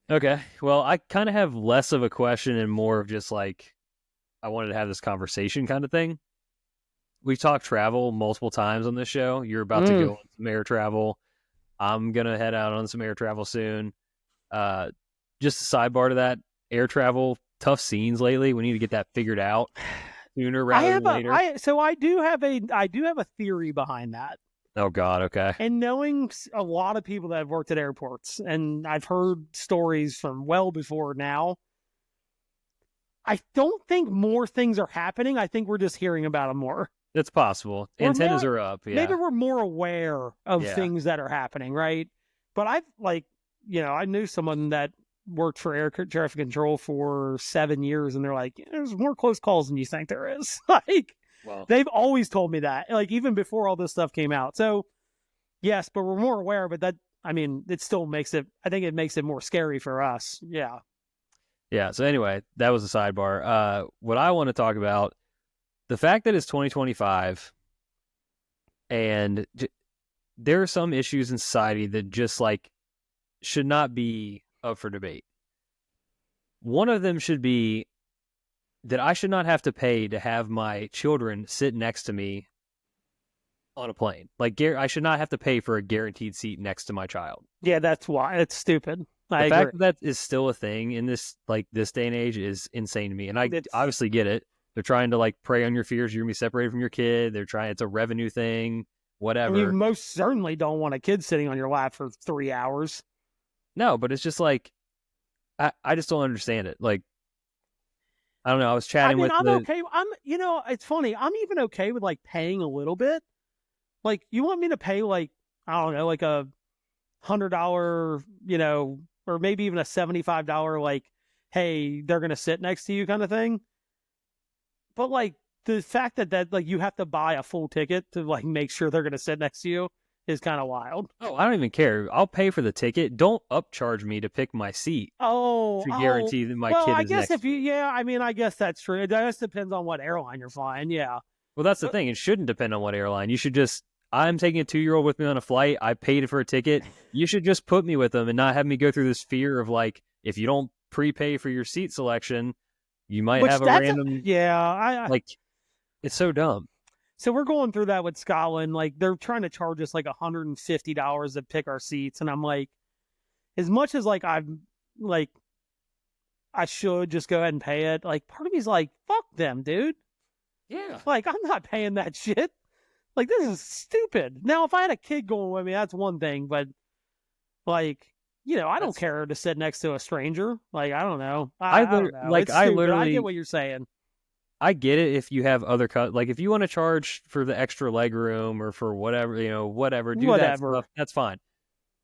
Speaker 1: Okay. Well, I kind of have less of a question and more of just like, I wanted to have this conversation kind of thing. We've talked travel multiple times on this show. You're about to go on some air travel. I'm going to head out on some air travel soon. Just a sidebar to that, air travel, tough scenes lately. We need to get that figured out sooner rather than later.
Speaker 2: I do have a theory behind that.
Speaker 1: Oh God, okay.
Speaker 2: And knowing a lot of people that have worked at airports, and I've heard stories from well before now, I don't think more things are happening. I think we're just hearing about them more.
Speaker 1: It's possible. Antennas are up. Yeah.
Speaker 2: Maybe we're more aware of things that are happening, right? But I knew someone that worked for air traffic control for 7 years, and they're like, there's more close calls than you think there is. They've always told me that, like even before all this stuff came out. So yes, but we're more aware, but it still makes it, I think it makes it more scary for us. Yeah.
Speaker 1: Yeah. So anyway, that was a sidebar. What I want to talk about, the fact that it's 2025 and there are some issues in society that just like should not be up for debate. One of them should be that I should not have to pay to have my children sit next to me on a plane. Like I should not have to pay for a guaranteed seat next to my child.
Speaker 2: Yeah, that's why it's stupid.
Speaker 1: The fact that is still a thing in this day and age is insane to me. And I obviously get it. They're trying to like prey on your fears. You're gonna be separated from your kid. It's a revenue thing, whatever.
Speaker 2: And you most certainly don't want a kid sitting on your lap for 3 hours.
Speaker 1: No, but it's just like, I just don't understand it. Like, I don't know. I was chatting with
Speaker 2: okay. It's funny. I'm even okay with like paying a little bit. Like, you want me to pay like, I don't know, like a $100, or maybe even a $75, like, hey, they're going to sit next to you kind of thing. But like the fact that like you have to buy a full ticket to like make sure they're going to sit next to you is kind of wild.
Speaker 1: Oh, I don't even care. I'll pay for the ticket. Don't upcharge me to pick my seat
Speaker 2: Oh,
Speaker 1: to guarantee that my
Speaker 2: well,
Speaker 1: kid
Speaker 2: I
Speaker 1: is
Speaker 2: guess
Speaker 1: next
Speaker 2: if
Speaker 1: to
Speaker 2: you,
Speaker 1: me.
Speaker 2: yeah, I mean, I guess that's true. It just depends on what airline you're flying. Yeah.
Speaker 1: Well, that's the thing. It shouldn't depend on what airline. You should just, I'm taking a 2-year-old with me on a flight. I paid for a ticket. You should just put me with them and not have me go through this fear of like, if you don't prepay for your seat selection, you might have a random,
Speaker 2: yeah,
Speaker 1: like, it's so dumb.
Speaker 2: so we're going through that with Scotland. Like they're trying to charge us like $150 to pick our seats. And I'm like, as much as like I'm like, I should just go ahead and pay it. Like part of me's like, fuck them, dude.
Speaker 1: Yeah.
Speaker 2: Like I'm not paying that shit. Like this is stupid. Now, if I had a kid going with me, that's one thing. But like, I don't care to sit next to a stranger. Like I don't know. I don't know.
Speaker 1: Like
Speaker 2: it's
Speaker 1: I
Speaker 2: stupid.
Speaker 1: literally
Speaker 2: I get what you're saying.
Speaker 1: I get it if you have other like if you want to charge for the extra leg room or for whatever, whatever, do that stuff. That's fine.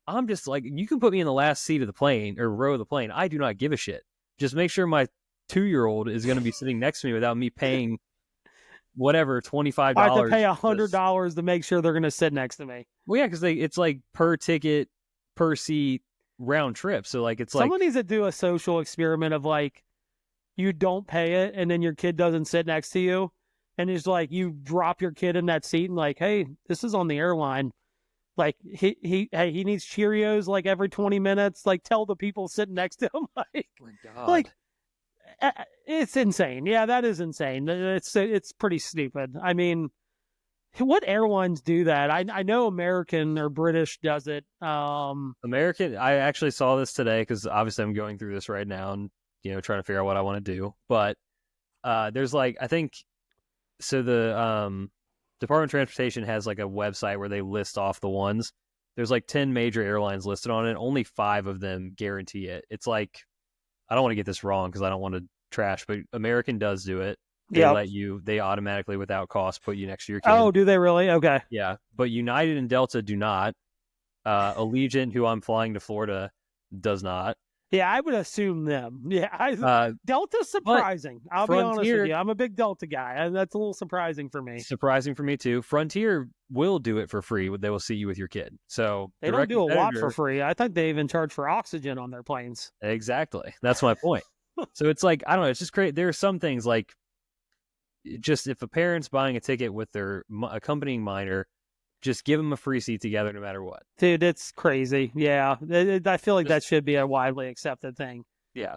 Speaker 1: I'm just like, you can put me in the last seat of the plane or row of the plane. I do not give a shit. Just make sure my 2-year-old is going to be sitting next to me without me paying whatever, $25.
Speaker 2: I have to pay $100 to make sure they're going to sit next to me.
Speaker 1: Well, yeah, because it's like per ticket, per seat, round trip. So like it's
Speaker 2: someone needs to do a social experiment of like, you don't pay it and then your kid doesn't sit next to you, and it's like you drop your kid in that seat and like, hey, this is on the airline. Like he needs Cheerios like every 20 minutes. Like tell the people sitting next to him. Like,
Speaker 1: oh my God.
Speaker 2: Like it's insane. Yeah, that is insane. It's pretty stupid. I mean, what airlines do that? I know American or British does it.
Speaker 1: American. I actually saw this today because obviously I'm going through this right now and trying to figure out what I want to do. But there's like, I think so. The Department of Transportation has like a website where they list off the ones. There's like 10 major airlines listed on it. Only 5 of them guarantee it. It's like, I don't want to get this wrong because I don't want to trash, but American does do it. They automatically without cost put you next to your kid.
Speaker 2: Oh, do they really? Okay.
Speaker 1: Yeah. But United and Delta do not. Allegiant, who I'm flying to Florida, does not.
Speaker 2: Yeah, I would assume them. Yeah, Delta's surprising. I'll be honest with you. I'm a big Delta guy, and that's a little surprising for me.
Speaker 1: Surprising for me too. Frontier will do it for free. They will see you with your kid. So
Speaker 2: they don't do a lot for free. I think they even charge for oxygen on their planes.
Speaker 1: Exactly. That's my point. So it's like, I don't know. It's just great. There are some things like, just if a parent's buying a ticket with their accompanying minor, just give them a free seat together no matter what.
Speaker 2: Dude, it's crazy. Yeah. I feel like that should be a widely accepted thing.
Speaker 1: Yeah.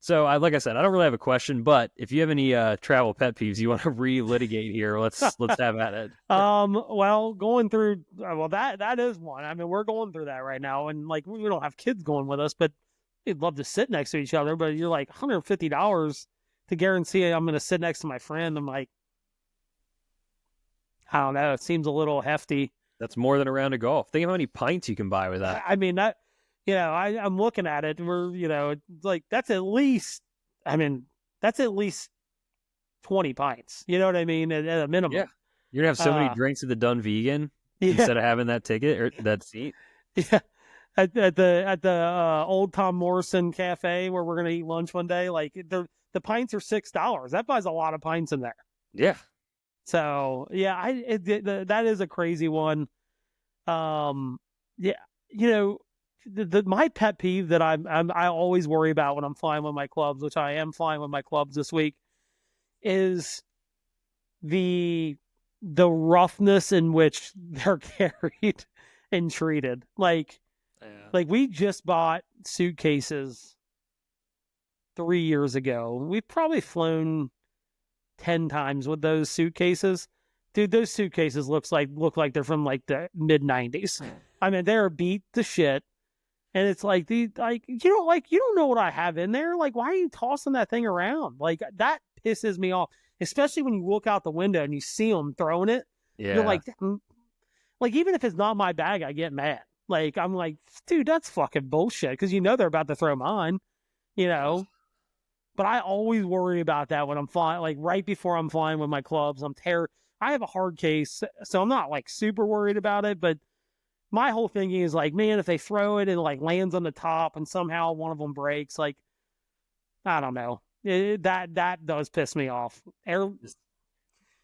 Speaker 1: So, like I said, I don't really have a question, but if you have any travel pet peeves you want to relitigate here, let's have at it.
Speaker 2: Well, going through, that is one. I mean, we're going through that right now, and like we don't have kids going with us, but we'd love to sit next to each other. But you're like $150 to guarantee I'm going to sit next to my friend. I'm like, I don't know. It seems a little hefty.
Speaker 1: That's more than a round of golf. Think of how many pints you can buy with that.
Speaker 2: I mean, that, I'm looking at it. We're, like that's at least 20 pints. You know what I mean? At a minimum.
Speaker 1: Yeah. You're going to have so many drinks at the Done Vegan instead of having that ticket or that seat.
Speaker 2: Yeah. At the old Tom Morrison Cafe where we're going to eat lunch one day, like the pints are $6. That buys a lot of pints in there.
Speaker 1: Yeah.
Speaker 2: So yeah, that is a crazy one. Yeah, my pet peeve that I always worry about when I'm flying with my clubs, which I am flying with my clubs this week, is the roughness in which they're carried and treated. Like we just bought suitcases 3 years ago. We've probably flown 10 times with those suitcases. Dude, those suitcases look like they're from like the mid 90s. I mean, they're beat to shit. And it's like you don't know what I have in there. Like, why are you tossing that thing around? Like, that pisses me off. Especially when you look out the window and you see them throwing it.
Speaker 1: Yeah.
Speaker 2: You're like, even if it's not my bag, I get mad. Like, I'm like, dude, that's fucking bullshit. Because they're about to throw mine. But I always worry about that when I'm flying, like right before I'm flying with my clubs. I have a hard case, so I'm not like super worried about it. But my whole thinking is like, man, if they throw it and like lands on the top and somehow one of them breaks, like I don't know. That does piss me off.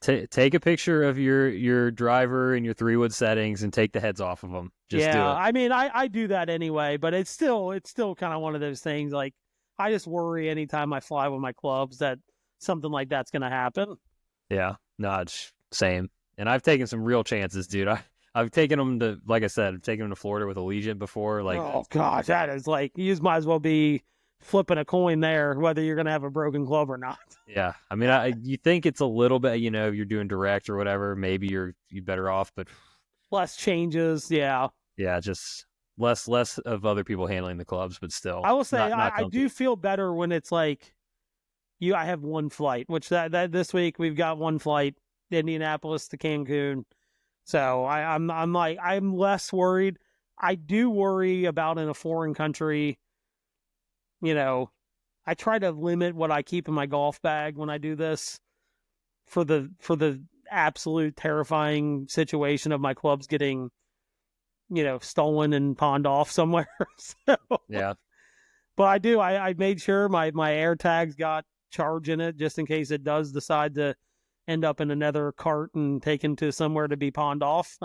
Speaker 1: Take a picture of your driver and your 3-wood settings and take the heads off of them. Just do it.
Speaker 2: I mean, I do that anyway, but it's still kind of one of those things. Like, I just worry anytime I fly with my clubs that something like that's going to happen.
Speaker 1: Yeah, no, it's same. And I've taken some real chances, dude. I've taken them to, like I said, I've taken them to Florida with Allegiant before. Like,
Speaker 2: oh gosh, that is like, you just might as well be flipping a coin there, whether you're going to have a broken club or not.
Speaker 1: Yeah, I mean, you think it's a little bit, if you're doing direct or whatever, maybe you're better off, but
Speaker 2: less changes, yeah,
Speaker 1: just less of other people handling the clubs, but still.
Speaker 2: I will say I do feel better when it's like I have one flight, which that this week we've got one flight, Indianapolis to Cancun. So I'm less worried. I do worry about in a foreign country. I try to limit what I keep in my golf bag when I do this for the absolute terrifying situation of my clubs getting, stolen and pawned off somewhere. So,
Speaker 1: yeah.
Speaker 2: But I made sure my air tags got charge in it just in case it does decide to end up in another cart and taken to somewhere to be pawned off.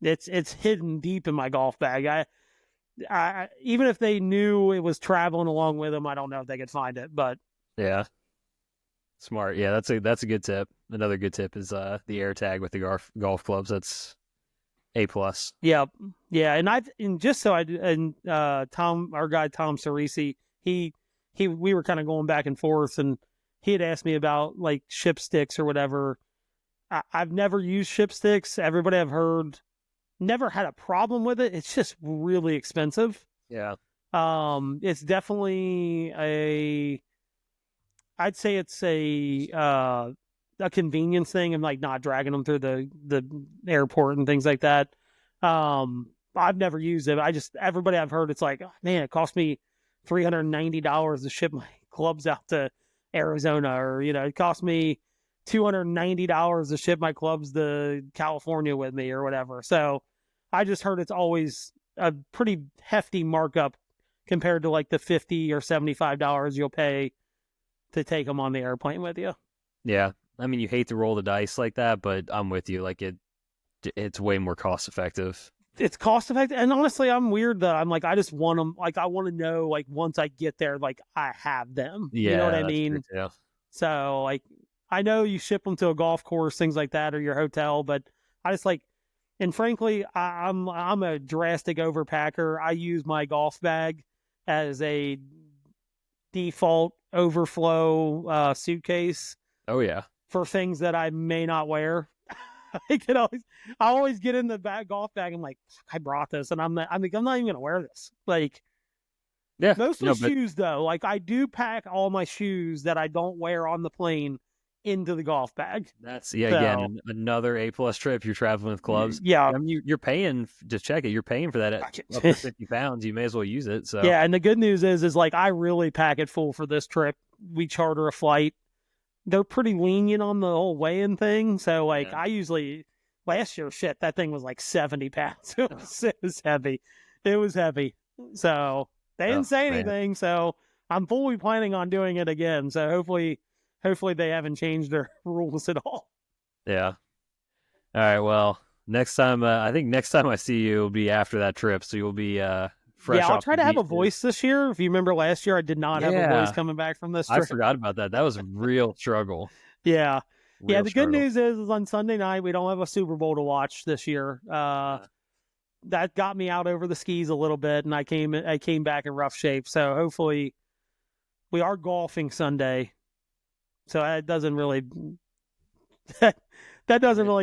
Speaker 2: It's hidden deep in my golf bag. I even if they knew it was traveling along with them, I don't know if they could find it. But
Speaker 1: yeah, smart. Yeah, that's a good tip. Another good tip is the air tag with the golf clubs. That's A+.
Speaker 2: Yeah, and just so Tom, our guy Tom Cerisi, we were kind of going back and forth, and he had asked me about like ship sticks or whatever. I've never used ship sticks. Everybody I've heard never had a problem with it. It's just really expensive.
Speaker 1: Yeah.
Speaker 2: It's definitely I'd say it's a convenience thing and like not dragging them through the airport and things like that. I've never used it. Everybody I've heard, it's like, oh, man, it cost me $390 to ship my clubs out to Arizona, or, it cost me $290 to ship my clubs to California with me or whatever. So I just heard it's always a pretty hefty markup compared to like the $50 or $75 you'll pay to take them on the airplane with you.
Speaker 1: Yeah. I mean, you hate to roll the dice like that, but I'm with you. Like it's way more cost effective.
Speaker 2: It's cost effective. And honestly, I'm weird that I'm like, I just want them. Like, I want to know, like, once I get there, like, I have them.
Speaker 1: Yeah,
Speaker 2: you know what I mean?
Speaker 1: Yeah.
Speaker 2: So, like, I know you ship them to a golf course, things like that, or your hotel, but I just like, and frankly, I'm a drastic overpacker. I use my golf bag as a default overflow suitcase.
Speaker 1: Oh yeah.
Speaker 2: For things that I may not wear. I always get in the golf bag. I'm like, I brought this, and I'm not even gonna wear this. Like,
Speaker 1: yeah,
Speaker 2: mostly shoes though. Like, I do pack all my shoes that I don't wear on the plane into the golf bag.
Speaker 1: That's again another A+ trip. You're traveling with clubs.
Speaker 2: Yeah,
Speaker 1: I mean, you're paying to check it. You're paying for that up to 50 pounds. You may as well use it. So
Speaker 2: yeah, and the good news is like I really pack it full for this trip. We charter a flight. They're pretty lenient on the whole weighing thing. So, like, I usually, last year, that thing was like 70 pounds. It was heavy. It was heavy. So, they didn't say anything. So, I'm fully planning on doing it again. So, hopefully they haven't changed their rules at all.
Speaker 1: Yeah. All right. Well, next time, I think next time I see you will be after that trip. So, you'll be fresh. Yeah,
Speaker 2: I'll try to have a voice this year. If you remember last year, I did not have a voice coming back from this trip.
Speaker 1: I forgot about that. That was a real struggle.
Speaker 2: Yeah. The good news is on Sunday night, we don't have a Super Bowl to watch this year. That got me out over the skis a little bit, and I came back in rough shape. So hopefully we are golfing Sunday. So that doesn't really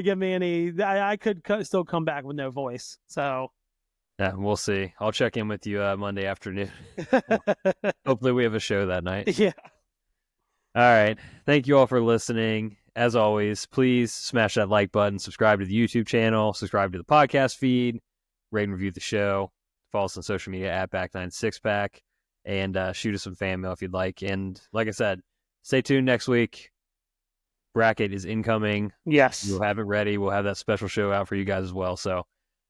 Speaker 2: give me any. I could still come back with no voice. So.
Speaker 1: Yeah, we'll see. I'll check in with you Monday afternoon. Hopefully we have a show that night.
Speaker 2: Yeah.
Speaker 1: All right. Thank you all for listening. As always, please smash that like button, subscribe to the YouTube channel, subscribe to the podcast feed, rate and review the show, follow us on social media at Back9Sixpack, and shoot us some fan mail if you'd like. And like I said, stay tuned next week. Bracket is incoming.
Speaker 2: Yes.
Speaker 1: We'll have it ready. We'll have that special show out for you guys as well. So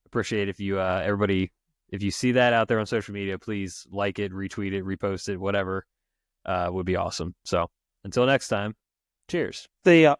Speaker 1: appreciate if you everybody, if you see that out there on social media, please like it, retweet it, repost it, whatever. would be awesome. So until next time, cheers.
Speaker 2: See ya.